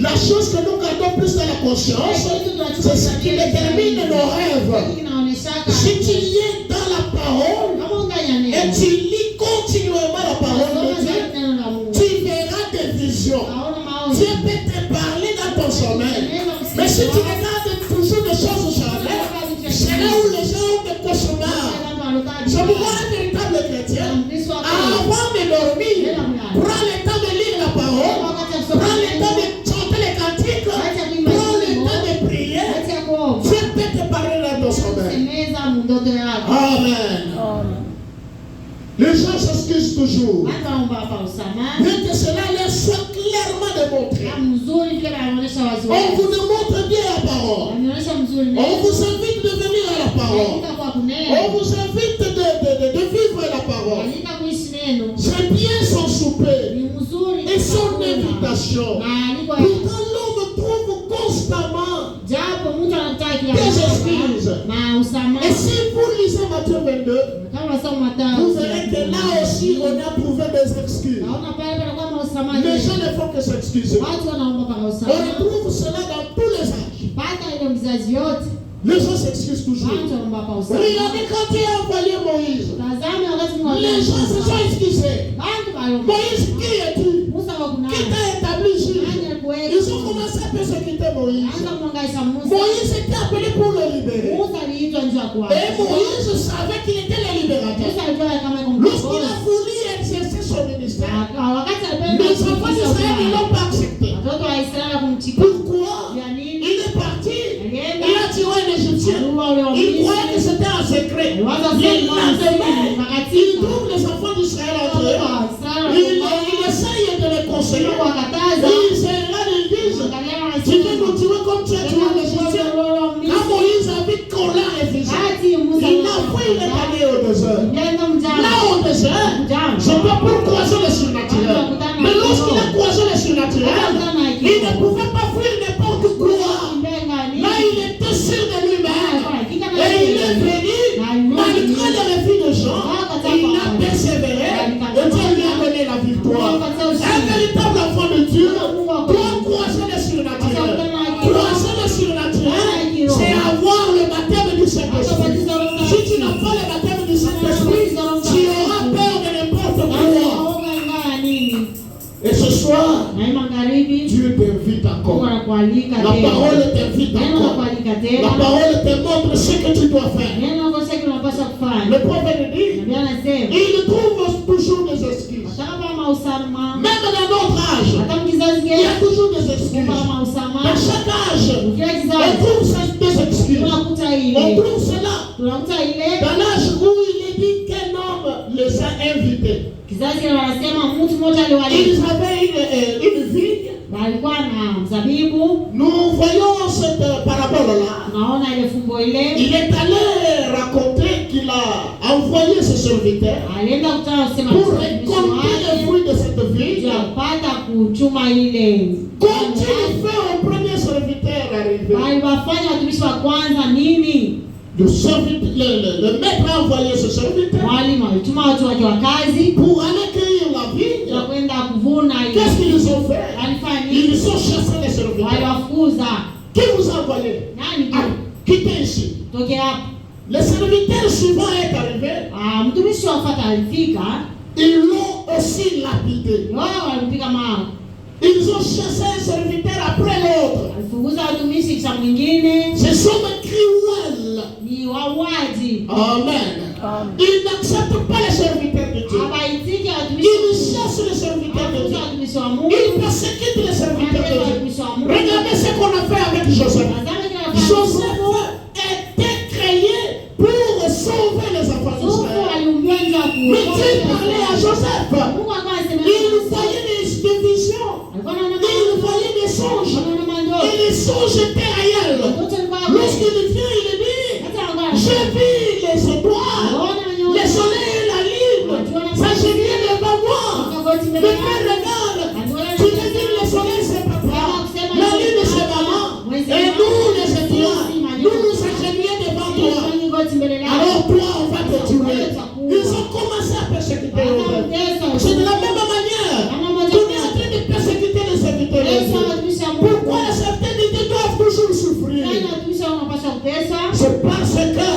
La chose que nous gardons plus dans la conscience, c'est ce qui détermine nos rêves. Si tu lis dans la parole et tu lis continuellement la parole de Dieu, tu verras des visions. Dieu peut te parler dans ton sommeil. Mais si tu regardes toujours des choses charnelles, c'est là où les gens ont des cauchemars. Je vous vois un véritable chrétien. Avant de dormir, prends le temps de lire la parole, prends le temps de chanter les cantiques, prends le temps de prier. Dieu peut te parler dans ton sommeil. Amen. Les gens s'excusent toujours. Bien que cela leur soit clairement démontré. On vous démontre bien la parole. On vous invite de venir à la parole. On vous invite de vivre la parole. C'est bien son souper et son invitation. Pourtant l'homme trouve constamment des excuses. Et si vous lisez Matthieu 22, vous verrez que là aussi on a trouvé des excuses. Les gens ne font que s'excuser. On retrouve cela dans tous les âges. Les gens s'excusent toujours. Regardez quand il a envoyé Moïse. Les gens se sont excusés. Moïse, qui es-tu? Qui t'a établi juge? Ils ont commencé à persécuter Moïse. Moïse était appelé pour le libérer. Et Moïse savait qu'il était le libérateur. Lorsqu'il a voulu exercer son ministère, les enfants d'Israël ne l'ont pas accepté. Pourquoi? Il est parti. Il a tiré un Égyptien. Il croyait que c'était un secret. Le lendemain, il trouve les enfants d'Israël entre eux. Il essaye de les conseiller. Il disent, tu veux nous tuer comme tu as tué l'Égyptien. Quand Moïse a vu qu'on l'a réfugé, il a pris, il est allé au désert. Là au désert, c'est pas pour croiser le surnaturel. Mais lorsqu'il a croisé le surnaturel, il ne pouvait pas fuir n'importe quoi. Là, il était sûr de lui-même. Et il est venu, malgré les refus de gens, il a persévéré et Dieu lui a donné la victoire. Un véritable enfant de Dieu doit croiser le surnaturel. Croiser le surnaturel, c'est avoir le baptême du Saint-Esprit. Si tu n'as pas le baptême du Saint-Esprit, tu auras peur de n'importe quoi. Et ce soir, Dieu t'invite encore. La parole t'invite encore. La parole te montre ce que tu dois faire. Le prophète dit, il trouve toujours des excuses. Même dans notre âge, il y a toujours des excuses. Dans chaque âge, on trouve des excuses. On trouve cela dans l'âge où il est dit qu'un homme les a invités. Ils avaient une vigne. Nous voyons cette parabole-là. Il est allé raconter qu'il a envoyé ses serviteurs pour récolter les fruits de cette vigne. Quand il fait au premier serviteur arriver, le maître a envoyé ce serviteur pour aller cueillir la vigne. Qu'est-ce qu'ils ont fait? Ils ont chassé les serviteurs. Qui vous a envoyé? Quittez ici. Le serviteur suivant est arrivé. Ils l'ont aussi lapidé. Ils ont chassé un serviteur après l'autre. Ce sont des cruels. Amen. Ils n'acceptent pas les serviteurs de Dieu. Ils chassent les serviteurs de Dieu. Ils persécutent les serviteurs de Dieu. Regardez ce qu'on a fait avec Joseph, Mungu akawa anasema il voyait des visions, alikuwa anaona il voyait des songes, et les songes étaient réels. Lorsqu'il vient, il dit, j'ai vu les étoiles, le soleil et la lune, ça je viens devant moi. Mais frère, regarde, tu veux dire le soleil c'est papa, la lune c'est maman, et nous les étoiles, nous achemions devant toi. Alors toi on va te tuer. Ils ont commencé à persécuter Joseph. C'est de la même manière. Tu es en train de persécuter les serviteurs de Dieu. Pourquoi les serviteurs de Dieu doivent toujours souffrir? C'est parce que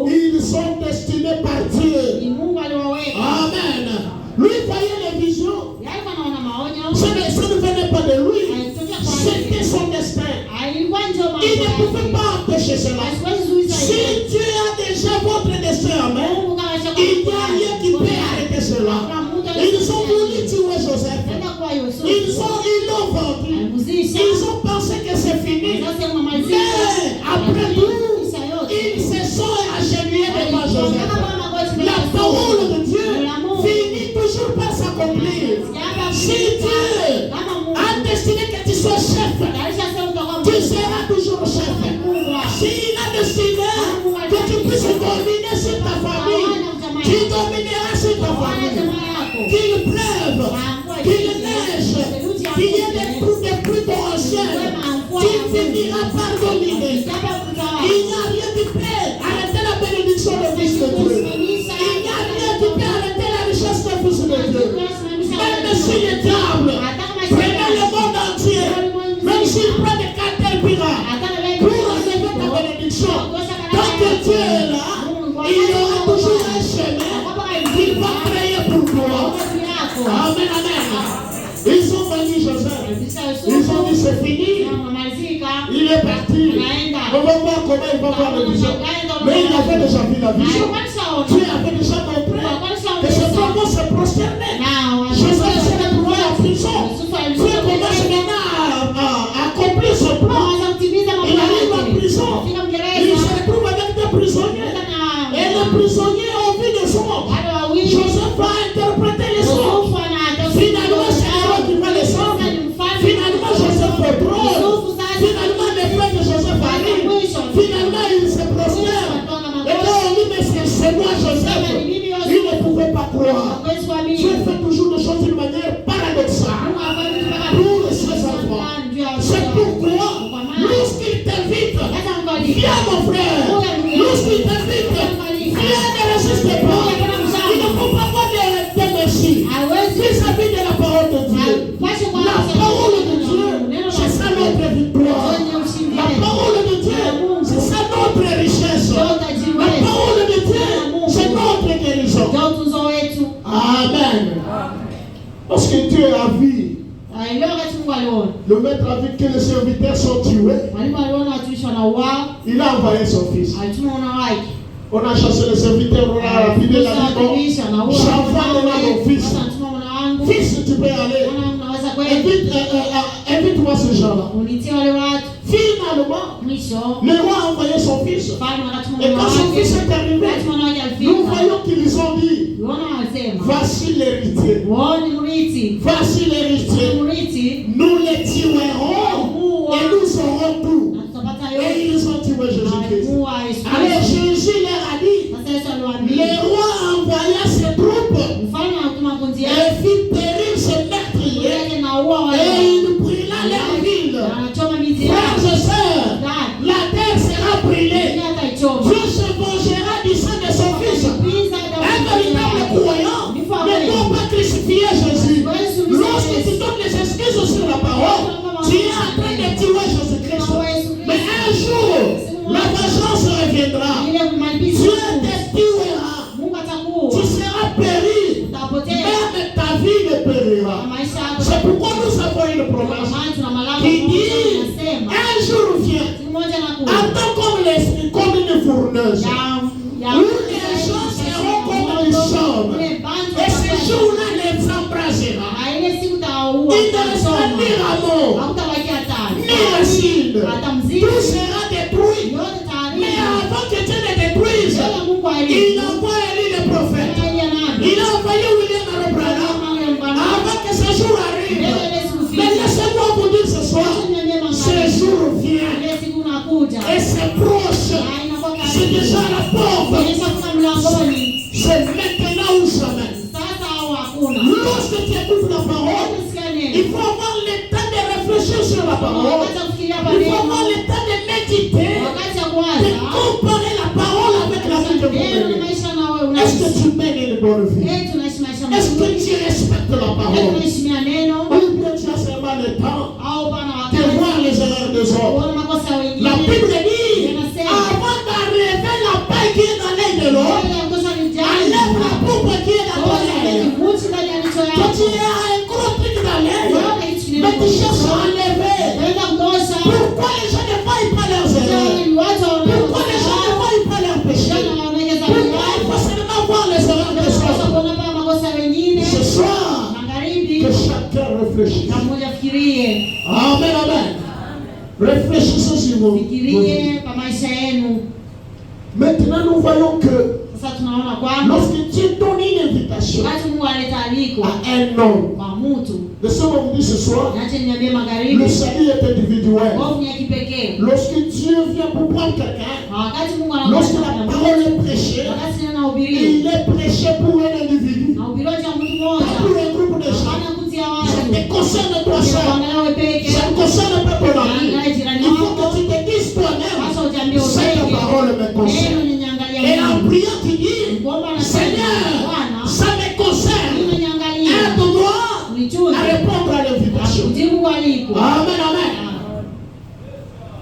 ils sont destinés par Dieu. Amen. Lui voyait les visions. Ça ne venait pas de lui. C'était son destin. Il ne pouvait pas empêcher cela. Si Dieu a déjà votre destin en main, il n'y a rien qui peut arrêter cela. Ils ont voulu tuer Joseph. Ils l'ont vendu. Ils ont pensé que c'est fini. Mais après tout, ils se sont agenouillés devant Joseph. La parole de Dieu finit toujours par s'accomplir. Si Dieu a destiné que tu sois chef, tu seras toujours chef. S'il a destiné que tu puisses dominer sur ta famille, tu domineras sur ta famille. Qu'il pleuve, qu'il neige, qu'il y ait des pluies torrentielles, tu finiras par dominer. Il n'y a rien qui peut arrêter la bénédiction du Fils de Dieu. Il n'y a rien qui peut arrêter la richesse du Fils de Dieu. Même si les diables prenaient le monde entier, même s'ils prennent des caterpillars pour enlever ta bénédiction, tant que Dieu est là, il y aura toujours un chemin qu'il va créer pour toi. Amen, amen. Ils ont banni Joseph. Ils ont dit c'est fini. Il est parti. On va voir comment il va voir la vision. Mais il avait déjà vu la vision. Dieu avait déjà montré que ce comment se prosterner. Joseph s'est retrouvé en prison. Dieu commence maintenant à accomplir son plan. Il arrive en prison. Il se retrouve avec des prisonniers. Et les prisonniers ont vu des songes. Joseph va interpréter les songes. Finalement, c'est toi qui va les songes. Finalement, Joseph fait drôle. Finalement, les frères de Joseph arrivent. Finalement, il se prosterne. Et quand on dit, mais c'est moi, Joseph, il ne pouvait pas croire. Dieu fait toujours des choses d'une manière paradoxale pour ses enfants. C'est pourquoi, lorsqu'il t'invite, viens mon frère. Lorsqu'il t'invite, viens, ne résiste pas. Il ne faut pas avoir de merci vis-à-vis de la parole de Dieu. La parole de Dieu, c'est ça notre victoire. La parole de Dieu, c'est ça notre richesse. La parole de Dieu, c'est notre guérison. Amen. Parce que Dieu a vu. Le maître a vu que les serviteurs sont tués. Il a envoyé son fils. On a chassé les serviteurs, on a rapidé la vie. J'envoie mon fils. Fils, tu peux aller. Invite-moi ces gens-là. Finalement, le roi a envoyé son fils. Et quand son fils est arrivé, nous voyons qu'ils ont dit, voici l'héritier. Voici l'héritier. Nous les tuerons et nous aurons tout. Et ils ont tué Jésus-Christ. Alors Jésus leur a dit, le roi envoya ses troupes et fit périr ses meurtriers et il brûla leur ville. Frères et sœurs, la terre sera brûlée. Dieu se vengera du sang de son fils. Un véritable croyant ne doit pas crucifier Jésus. Lorsque tu donnes les excuses sur la parole, tu es en train de tuer Jésus-Christ. Mais un jour, la vengeance reviendra. Dieu te tuera. Tu seras péri. Même ta vie ne périra. C'est pourquoi nous avons une promesse qui dit un jour vient, attends comme une fourneuse, où les gens seront comme des chambres. Et ce jour-là les embrasera. Il ne restera ni rameau, ni racine. Tout sera détruit. Mais avant que Dieu ne détruise, il envoie Élie le prophète. Il a envoyé William C'est déjà à la porte. Imeshafika mlangoni. C'est maintenant ou jamais. Sasa au hakuna. Lorsque tu écoutes la parole, Ukisikia neno. il faut avoir le temps de réfléchir sur la parole. Wakati wa kufikiria Il faut maneno. avoir le temps de méditer, Wakati wa de kuwaza. comparer la parole avec la vie que vous Neno na menez. maisha na wewe Est-ce unaishi. que tu mènes une bonne vie? Tunaishi maisha Est-ce que mazuri. tu respectes la parole? Tunaheshimia neno. Ou bien tu as seulement le temps Au pana de wakati. voir les erreurs des autres? Kuona makosa ya wengine. La Bible dit, Inasema. avant d'enlever la paille qui est dans l'œil de l'autre, Mbele ya kosa ni jani. enlève la poupe qui est dans ton œil. Muti ndani ya jicho Quand tu yako. as un gros truc dans l'œil, Unaona hichi kinene mais tu kwa cherches jicho. à enlever. Unaenda kutosha. Pourquoi les gens ne voient pas leurs erreurs? Jani, watu Pourquoi les gens ne voient pas leurs péchés? Jana wanaongeza Pourquoi il faut seulement voir les erreurs des Tunapaswa autres? kuona paa makosa ya wengine. Ce soir, Magharibi. que chacun réfléchisse. Na mmoja fikirie. Amen, amen. Réfléchissez sur vos vies. Fikirie kwa maisha yenu. Maintenant, nous voyons que Sasa tunaona kwamba lorsque Dieu donne une invitation wakati Mungu aleta aliko à un homme, kwa mtu, laissez-moi vous dire ce soir, niache niambie le magharibi, salut est individuel. wovu ni ya kipekee. Lorsque Dieu vient pour prendre quelqu'un, Na wakati Mungu lorsque la anakuja, parole est prêchée, wakati neno nahubiriwa, il est prêché pour un individu, nahubiriwa cha mtu pas mmoja, pour un groupe de gens. hapana kutia Ça watu. te concerne toi seul. Kuangalia wewe peke, Ça ne concerne pas ton ami. kuangalia jirani Il faut wako, que tu te dises toi-même, sasa ujiambie cette upeke. parole me Neno concerne. niangalia Et en mimi. priant, tu dis, Kuomba na Seigneur, Bwana, ça me concerne. mimi niangalia. Aide-moi Unichunge. à répondre à l'invitation. Kujibu kwa aliko. Amen, amen.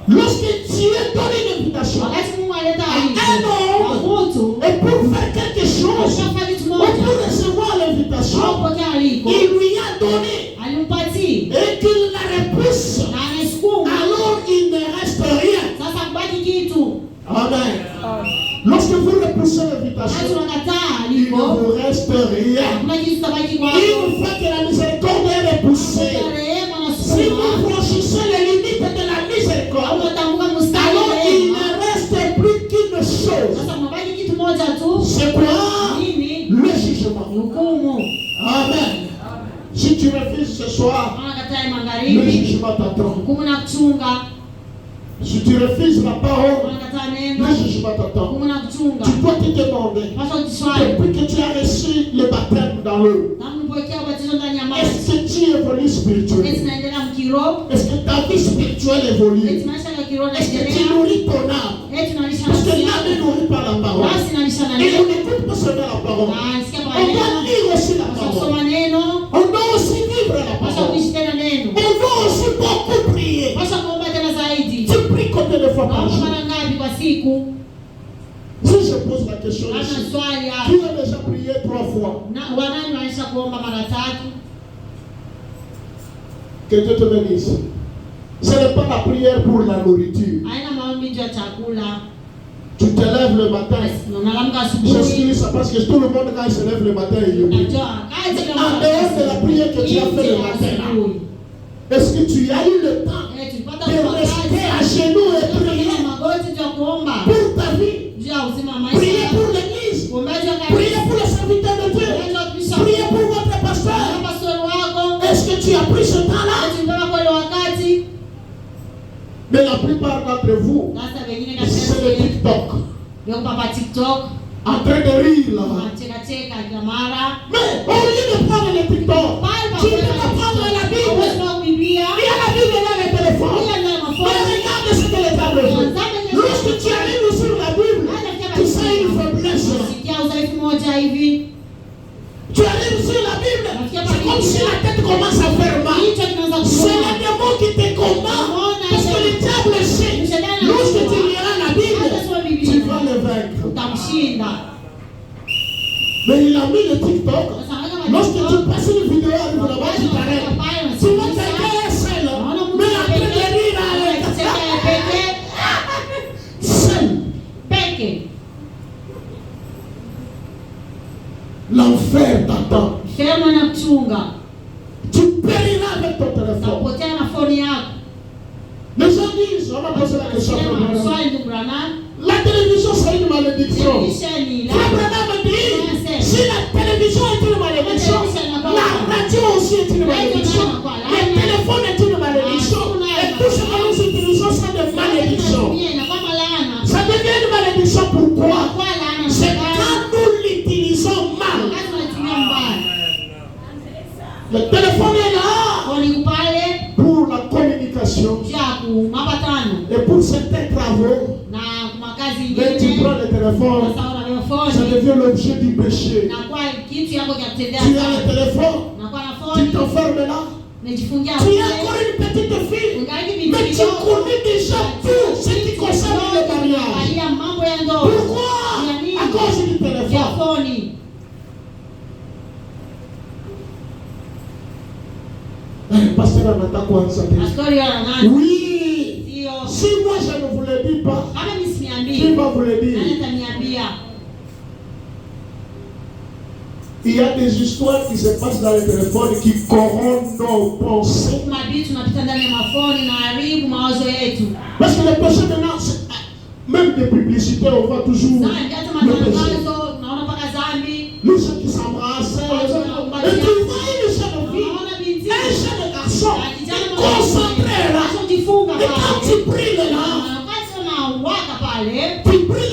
Lorsque Dieu donne une invitation, Wakati Mungu aleta un aliko, homme, kwa mtu, et pour faire quelque chose, ashafanya kitu ou moja, pour recevoir l'invitation, au pokea aliko, il lui a donné alimpatii et qu'il la repousse, na anaisukuma. alors il ne reste rien. Sasa kubaki kitu. Amen. Lorsque vous repoussez Wakati l'invitation, unakataa il ne aliko, vous reste rien. hakuna kitu kitabaki kwako. Une fois que la miséricorde est repoussée, Kwa rehema na si vous sukuma, franchissez les limites de la miséricorde, unatambuka mstari alors wa il rehema. ne reste plus qu'une chose. Sasa mabaki kitu moja tu. C'est quoi? Nini? Le jugement. Ni hukumu. Amen. Si tu refuses ce soir, Unakataa le magharibi, jugement t'attend. hukumu na kuchunga. Si tu refuses la parole, Unakataa neno, le jugement t'attend. hukumu na kuchunga. Tu dois te demander, Pasha ujiswali. depuis que tu as reçu le baptême dans l'eau, Kama ulipokea ubatizo ndani ya maji, est-ce que tu évolues eti spirituellement? naendelea mkiroho, Est-ce que ta vie spirituelle eti évolue? maisha ya kiroho Est-ce que tu naendelea, nourris ton âme? eti nalisha Parce que nafsi l'âme ne yako, nourrit pas la parole. nafsi nalisha na Et neno. on n'écoute pas seulement la parole. Na nisikia kwa On doit neno, lire aussi la pasha parole. kusoma neno, On doit aussi vivre la pasha parole. kuishi tena neno, On doit aussi beaucoup prier. pasha kuomba tena zaidi. Tu pries combien de fois par Naomba jour? mara ngapi kwa siku? Si je pose la question Hata ici, swali qui hapa. a déjà prié 3 fois? Na wanani wanaisha kuomba mara tatu? Que Dieu te bénisse. Ce n'est pas la prière pour la nourriture. Haina maombi juu ya chakula. Tu te lèves le matin. Unaamka asubuhi. J'explique ça parce que tout le monde, quand il se lève le matin, il prie. Unajua kazi En dehors de la prière que tu as fait le matin, là, est-ce que tu as eu le temps tulipata de rester à genoux et prier magoti juu ya kuomba pour ta vie? juu ya uzima wa Priez maisha. pour l'église. Uombaji wa Priez kanisa. pour les serviteurs de Dieu. Uombaji wa kupisha. Priez pour votre pasteur. Pastor wako. Est-ce que tu as pris ce temps-là? Tulipata kwa ile wakati. Mais la plupart d'entre vous, Sasa wengine c'est le katika TikTok. ndio papa TikTok. En train de rire là. Cheka cheka kila mara. Mais au lieu de prendre le TikTok, tu peux pas prendre la Bible. Il y a la Bible dans le téléphone. Mais regarde ce que les tables font. Lorsque tu arrives sur la Bible, tu sens une faiblesse. Sikia udhaifu moja hivi. Tu arrives sur la Bible, c'est comme si la tête commence à faire mal. Kichwa kinaanza C'est kuuma. le démon qui te combat. Parce que le diable sait. Lorsque tu liras la Bible, tu vas le vaincre. Utamshinda. Mais il a mis le TikTok. Lorsque tu passes une vidéo avec là-bas, tu t'arrêtes. Tu vois quelqu'un est seul, mais en train de rire avec. Seul. Peke. L'enfer t'attend. Sema na kuchunga. Tu périras avec ton téléphone. Utapotea na phone yako. Les gens disent, on va poser la question. Sema swali ndugu Branham. La télévision, c'est une malédiction. Televisheni Frère Branham dit, si la télévision est une malédiction, la radio aussi est une malédiction. Le téléphone est une malédiction. Et tout ce que nous utilisons, c'est des malédictions. Inakuwa laana. Ça devient une malédiction pourquoi? C'est quand nous l'utilisons mal. Le téléphone est là pour la communication et pour certains travaux. Mais tu prends le téléphone, ça devient l'objet du péché. Tu as le téléphone, tu t'enfermes là. Tu es encore une petite fille, mais tu connais déjà tout ce qui concerne le mariage. Pourquoi? À cause du téléphone. Pasteur Anata Kwanza. Oui. Si moi je ne vous le dis pas, qui va vous le dire? Il y a des histoires qui se passent dans le téléphone qui corrompent nos pensées. Parce que le péché maintenant, même des publicités, on voit toujours le péché. Les gens qui s'embrassent, et tu vois une jeune fille, un jeune garçon, concentré là. Et quand tu pries là,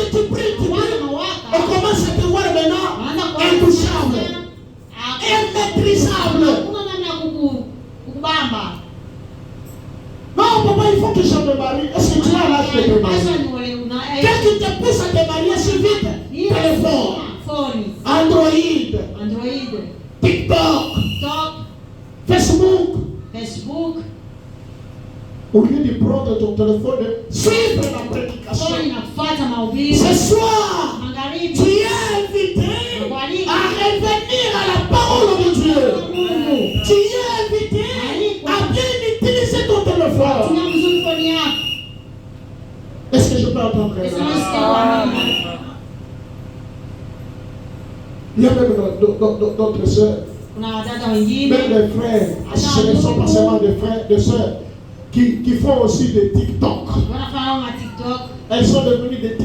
tu pries. On commence à te voir maintenant intouchable, immaîtrisable. Non, papa, il faut que je me marie. Est-ce que tu as l'âge de te marier? Qu'est-ce qui te pousse à te marier si vite? Téléphone, Android, TikTok, Facebook. Au lieu de prendre ton téléphone, suivre la prédication. Ce soir, tu es invité à revenir à la parole de Dieu. Tu es invité à bien utiliser ton téléphone. Est-ce que je peux entendre ça? Il y a même d'autres soeurs, même des frères, ce ne sont pas seulement des frères, des soeurs, qui font aussi des TikTok. Elles sont devenues des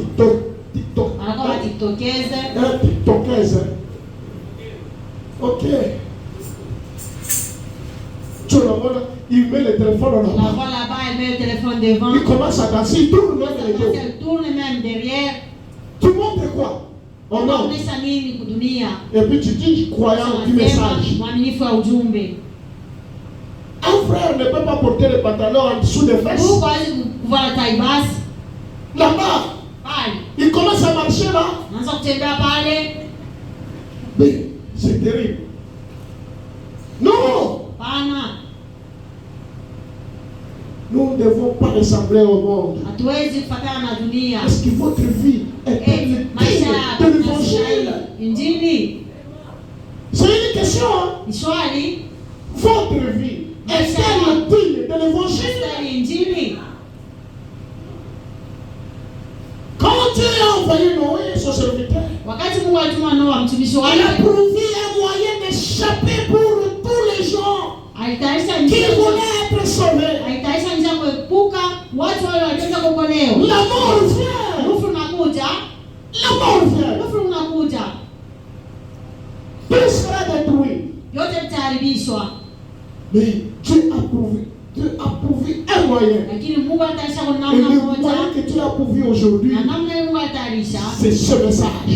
TikTokaises. Ok. Tu la vois là, il met le téléphone là-bas. Il commence à danser, il tourne même les dos. Tu montres quoi? Oh non. Et puis tu dis croyant du message. Un frère ne peut pas porter le pantalon en dessous des fesses. Là-bas, il commence à marcher là. Mais c'est terrible. Non. Nous ne devons pas ressembler au monde. Est-ce que votre vie est digne de l'évangile? C'est une question. Votre vie est-elle digne de l'évangile? Quand Dieu a envoyé Noé, son serviteur, il a prouvé un moyen d'échapper pour tous les gens qui voulaient être sauvés. La mort vient. Tout sera détruit. Mais Dieu a prouvé un moyen. Et le moyen que Dieu a prouvé aujourd'hui, c'est ce message.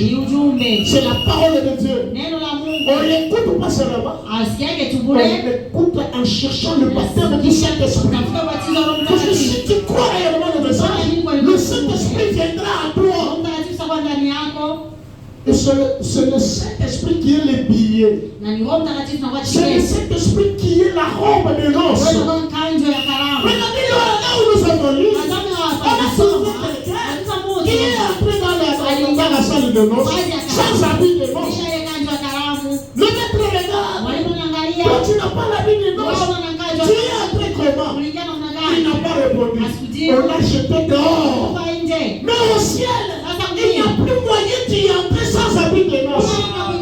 C'est la parole de Dieu. On l'écoute pas seulement. On l'écoute en cherchant le baptême du Saint-Esprit. Parce que si tu crois réellement le message, le Saint-Esprit viendra à toi. Et c'est le Saint-Esprit qui est le billet. C'est le Saint-Esprit qui est la robe de noces. Regardez là où nous sommes venus. On a trouvé quelqu'un qui est entré dans la salle de noces sans habit de noces. Le maître regarde. Toi tu n'as pas l'habit de noces. Tu es entré comment? Il n'a pas répondu. On l'a jeté dehors. Mais au ciel, il n'y a plus moyen d'y entrer sans habit de noces. En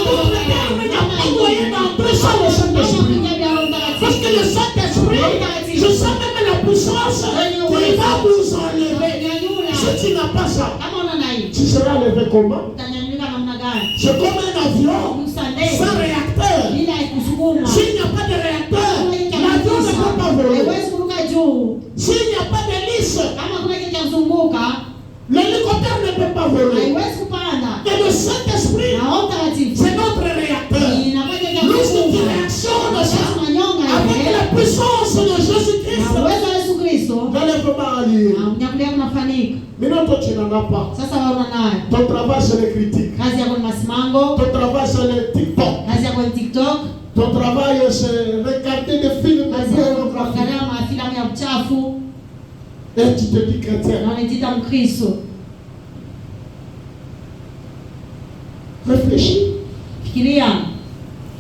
d'autres termes, il n'y a pas moyen d'entrer sans le Saint-Esprit. Parce que le Saint-Esprit, je sens même la puissance qui va vous enlever. Si tu n'as pas ça, tu seras enlevé comment? C'est comme un avion sans réacteur. S'il n'y a pas de réacteur, l'avion ne peut pas voler. S'il n'y a pas d'hélice, l'hélicoptère ne peut pas pas voler. haiwezi kupanda. Et le Saint-Esprit, Na Roho Mtakatifu c'est notre réacteur. inafanya Lorsqu'il kazi réactionne ça, tunanyonga avec ile la puissance de Jésus-Christ, na uwezo wa Yesu Kristo vous allez vraiment allier. unyakulia kunafanyika. Maintenant, toi, tu n'en as pas. Sasa wewe unayo Ton travail, c'est les critiques. kazi yako ni masimango, Ton travail, c'est les TikTok. kazi yako ni TikTok, Ton travail, c'est regarder des films kazi yako ni pornographiques. kuangalia mafilamu ya uchafu Et tu te dis chrétien. na unajiita Mkristo. Réfléchis. Fikiria,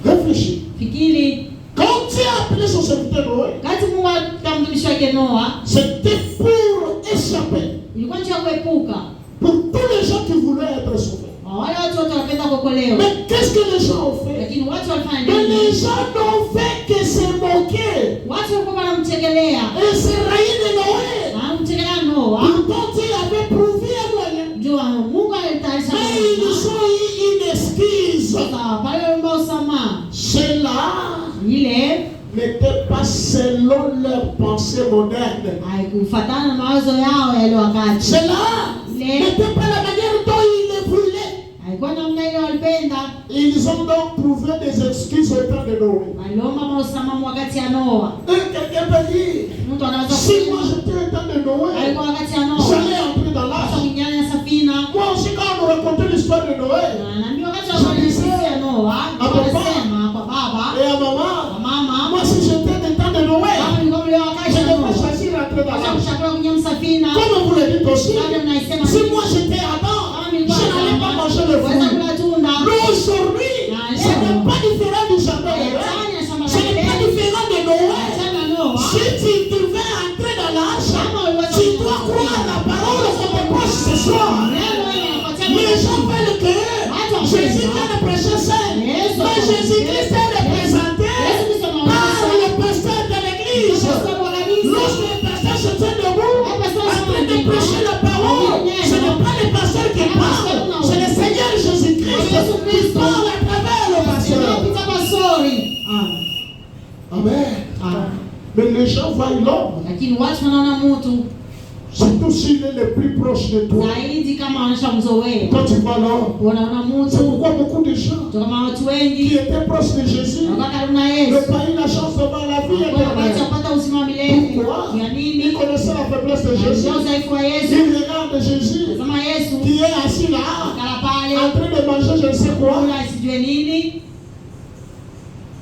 Réfléchis. fikiri. Quand Dieu a appelé son serviteur Noé, Wakati Mungu alimpa mtumishi wake Noa, c'était pour échapper. ilikuwa njia ya kuepuka Pour tous les gens qui voulaient être sauvés. wale watu wote wanapenda kuokolewa. Mais qu'est-ce que les gens ont fait? Lakini watu walifanya Mais nini? les gens n'ont fait que se moquer Watu walikuwa wanamchekelea et se railler de Noé. wanamchekelea Noa, Pourtant, Dieu avait prouvé à moyen. ndio Mungu alitayarisha Mais ils ont eu une excuse. sasa pale waliomba usamaha. Cela Ile n'était pas selon leurs pensées modernes. haikufuatana na mawazo yao yale wakati. Cela Ile n'était pas la manière dont ils le voulaient. haikuwa namna ile walipenda. Ils ont donc trouvé des excuses au temps de Noé. Waliomba usamaha wakati ya Noa. Et quelqu'un peut dire, Mtu anaweza si moi kusema j'étais au temps de Noé, alikuwa wakati ya Noa. j'allais entrer dans Sasa l'arche. kuingia na safina. Moi aussi, quand on racontait l'histoire de Noé, Na ndio wakati wa kuanzia Noa, wanasema kwa baba, et à maman, kwa mama, moi si j'étais au temps de Noé, kama nilikuwa mle wakati je wa devais Noa. choisir d'entrer dans Sasa l'arche. mshakula kwenye msafina. Comme vous le dites aussi, Labda mnaisema si moi j'étais Adam, je n'allais pas manger le weza fruit. kula tunda. Mais aujourd'hui, ce n'est pas différent du jardin de Noé. Ce n'est pas différent de Noé. Si tu devais entrer dans l'arche, tu dois croire la parole qu'on te prêche ce soir. Mais les gens veulent que Jésus vienne prêcher seul. Mais Jésus-Christ est représenté par le pasteur de l'église. Lorsque le pasteur se tient debout, en train de prêcher la parole, ce n'est pas le pasteur qui parle, c'est le Seigneur Jésus-Christ qui parle à travers le pasteur. Amen. Mais les gens voient l'homme, Lakini watu wanaona mtu surtout s'il est le plus proche de toi. zaidi kama wanashamzoea. Quand tu vois l'homme, Wanaona c'est mtu pourquoi beaucoup de gens kama watu qui wengi étaient proches de Jésus wanakuwa karibu na Yesu. n'ont pas eu la chance d'avoir la vie Kwa wakati éternelle. kupata uzima wa milele. Pourquoi? Ya Ils nini? connaissaient la faiblesse de Jésus. Ndio udhaifu wa Yesu. Ils regardent Jésus Kama Yesu qui est assis là, kala pale en train de manger je ne sais quoi. kula sijue nini.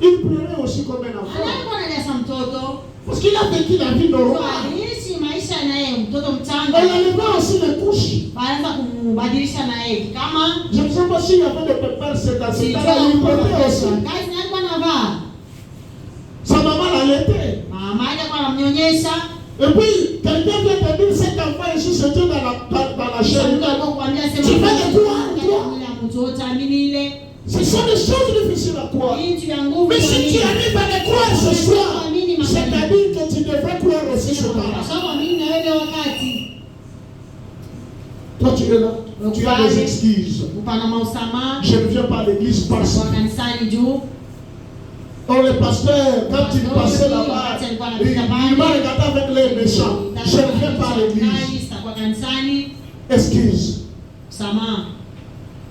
Il pleurait aussi comme un enfant. Alikuwa analesa mtoto. Parce qu'il a vécu la vie Kwa normale. aliishi maisha naye mtoto On mchanga. enlevait aussi les couches. Baanza kumbadilisha na yeye kama Je ne sais pas s'il y avait des pépères c'est dans ce temps-là, il pleurait aussi. kazi alikuwa anavaa. Sa maman l'allaitait. Mama yake alikuwa anamnyonyesha. Et puis, quelqu'un vient te dire cet enfant ici se tient dans la chair. Mtu alikuwa kuambia sema Tu vas le croire, toi? mtoto amini ile. Ce sont des choses difficiles à croire. Hii tu ya nguvu. Mais si tu arrives à les croire ce soir, c'est-à-dire que tu devrais croire aussi ce temps-là. Sawa mimi na wewe wakati. Toi, tu es là, tu as des excuses. Upana mausama. Je ne viens pas à l'église parce Kwa kanisani juu. que le pasteur, quand il passait là-bas, il m'a regardé avec les méchants. Je ne viens pas à l'église. Kwa kanisani. Excuse. Sama.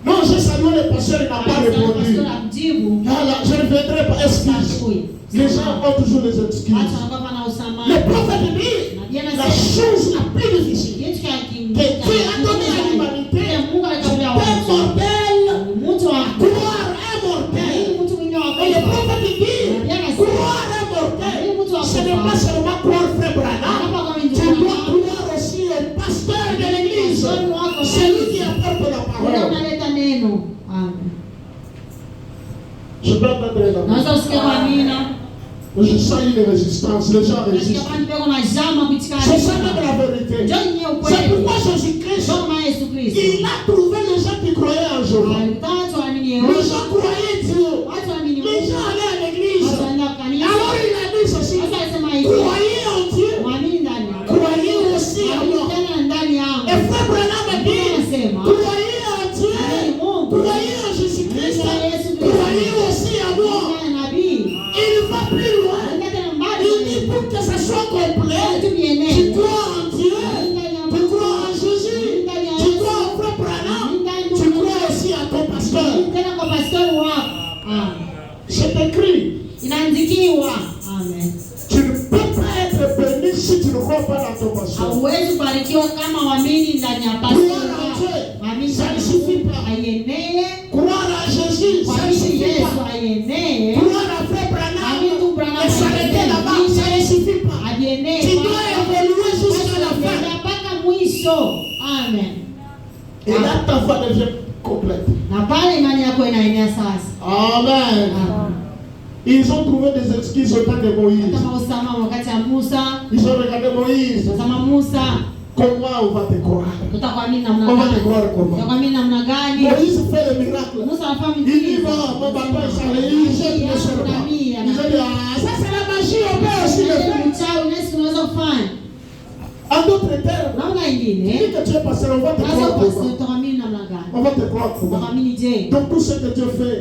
Non, j'ai salué le pasteur, il n'a pas répondu. Voilà, je ne viendrai pas. Excuse. Les gens ont toujours des excuses. Le prophète dit la chose la plus difficile que Dieu a donnée à l'humanité, c'est un mortel, croire un mortel. Et le prophète dit croire un mortel, ce n'est pas seulement croire frère Branham, tu dois croire aussi au pasteur de l'église, celui qui apporte la parole. Je peux entendre la parole. Je sens une résistance, les gens résistent. C'est ça même la vérité. C'est pourquoi Jésus-Christ, il a trouvé les gens qui croyaient en Jésus. Les gens croyaient Dieu. Les gens allaient à l'église. Alors il a dit ceci, croyez en Dieu, croyez aussi en moi. Et frère Branham a dit, croyez en Dieu, croyez en Jésus-Christ, croyez aussi en moi. Il va plus loin. Il dit pour que ça soit complet, tu crois en Dieu, tu crois en Jésus, tu crois en frère Branham. pasteur. tena kwa pastori wako. Amen. C'est écrit. Inaandikiwa. Amen. Tu ne peux pas être béni si tu ne crois pas dans ton pasteur. Hauwezi kubarikiwa kama waamini ndani ya pastori wako. Waamini Ça ne suffit pas. ayeneye. Croire à Jésus, ça ne suffit Yesu pas. ayeneye. Croire à Frère Branham et s'arrêter là-bas, ça ne suffit pas. Ayeneye. Tu dois évoluer jusqu'à la fin. Mpaka mwisho. Amen. Et là, ta foi devient complète. Na pale imani yako inaenea sasa. Amen. Ils ont trouvé des excuses au temps de Moïse. Kama Osama wakati ya Musa. Ils ont regardé Moïse. Osama Musa. Comment on va te croire? Utakuamini namna On va te gani? croire comment? Utakuamini namna gani? Moïse fait le miracle. Musa anafanya Il dit, miujiza. bon, mon papa est salé, il jette le serpent. Ils ont dit, ah, ça c'est la magie, on peut aussi le faire. Mchawi nesi unaweza kufanya. En d'autres termes, Namna tu nyingine. dis que tu es passé, on va te Sasa croire kwa comment? utakuamini namna gani? On va te croire comment? Utakuamini je? Donc tout ce que Dieu fait,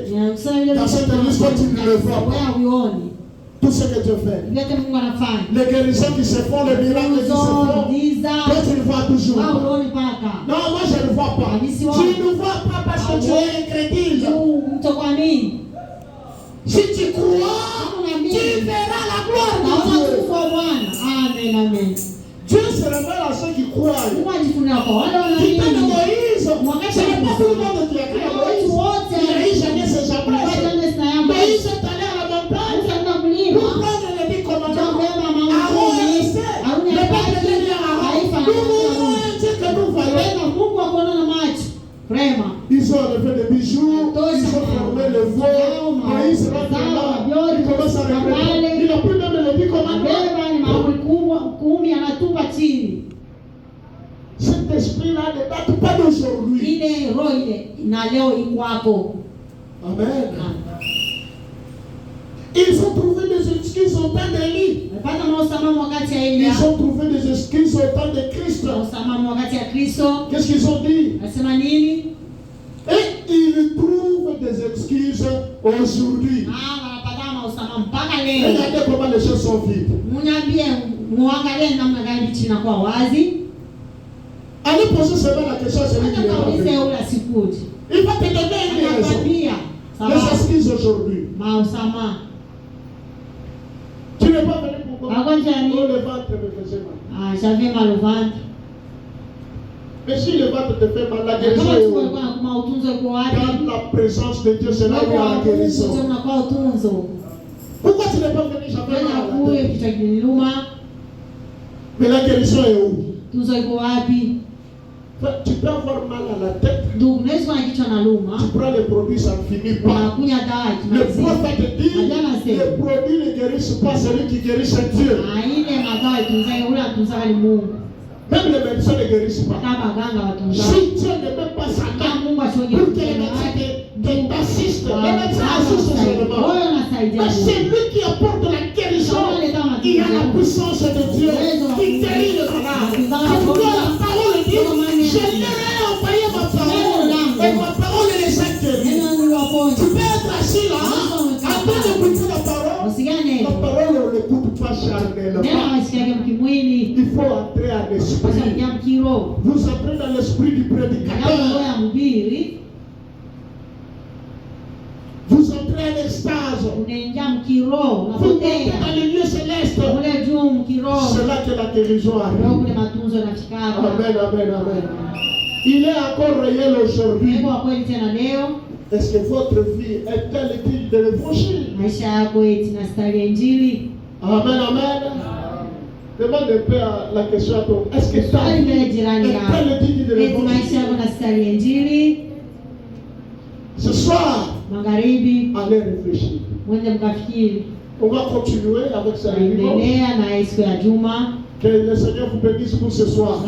Dans cette église, toi, tu ne le vois pas. Wewe uone. tout ce que Dieu fait, Vyote Mungu anafanya. les guérisons qui se font, les miracles qui se font, toi tu ne vois toujours Wao pas. uone paka. Non, moi je ne vois pas. Tu ne vois pas parce que tu es incrédule. Mtokuamini. Si tu crois, tu verras la gloire de Naona Dieu. kufa Bwana. Amen, amen. Dieu se révèle à ceux qui croient. Mungu ajifunua kwa wale Du temps de wanaamini. Moïse, ce n'est pas tout le monde qui a cru à Moïse. Il a eu jamais ses jablesses. Moïse est allé à la montagne pour prendre les 10 commandements. Aaron est resté. Le peuple de Dieu à Aaron. Nous mourrons un Dieu que nous voyons. Ils ont enlevé des bijoux, ils ont fermé le veau. Moïse rentre là, il commence à répéter. Il n'a plus même les 10 commandements. Cet esprit-là ne date pas d'aujourd'hui. Amen. Ils ont trouvé des excuses au temps d'Élie. Ils ont trouvé des excuses au temps de Christ. Qu'est-ce qu'ils ont dit? Et ils trouvent des excuses aujourd'hui. Regardez comment les choses sont vides. Allez poser seulement la question à celui qui est là. Il va te donner une raison. Les excuses aujourd'hui. Tu n'es pas venu pour quoi? Oh, le ventre me faisait mal. J'avais mal au ventre. Mais si le ventre te fait mal, la guérison est où? Dans la présence de Dieu, c'est là où il y a la guérison. Pourquoi tu n'es pas venu? J'avais mal à la tête. Mais la guérison est où? Tu peux avoir mal à la tête. Tu prends les produits, ça ne finit pas. Le prophète dit, les produits ne guérissent pas celui qui guérit, c'est Dieu. Même les médecins ne guérissent pas. Si Dieu ne met pas sa main pour que les médecins t'assistent, les médecins assistent seulement. Mais c'est lui qui apporte la guérison. Il y a la puissance de Dieu qui guérit le malade. C'est pourquoi la parole dit, je leur ai envoyé ma parole et ma parole les a guéris. Tu peux être assis là, en train d'écouter la parole. La parole, on ne l'écoute pas charnellement. Il faut entrer à l'esprit. Vous entrez dans l'esprit du prédicateur. Vous entrez à l'extase. Vous entrez dans les lieux célestes. C'est là que la guérison arrive. Amen, amen, amen. Il est encore réel aujourd'hui. Est-ce que votre vie est-elle digne de l'évangile? Amen, amen. Demande un peu la question à toi. Est-ce que ta vie est-elle digne de l'évangile? Ce soir, allez réfléchir. On va continuer avec ça. Que le Seigneur vous bénisse pour ce soir.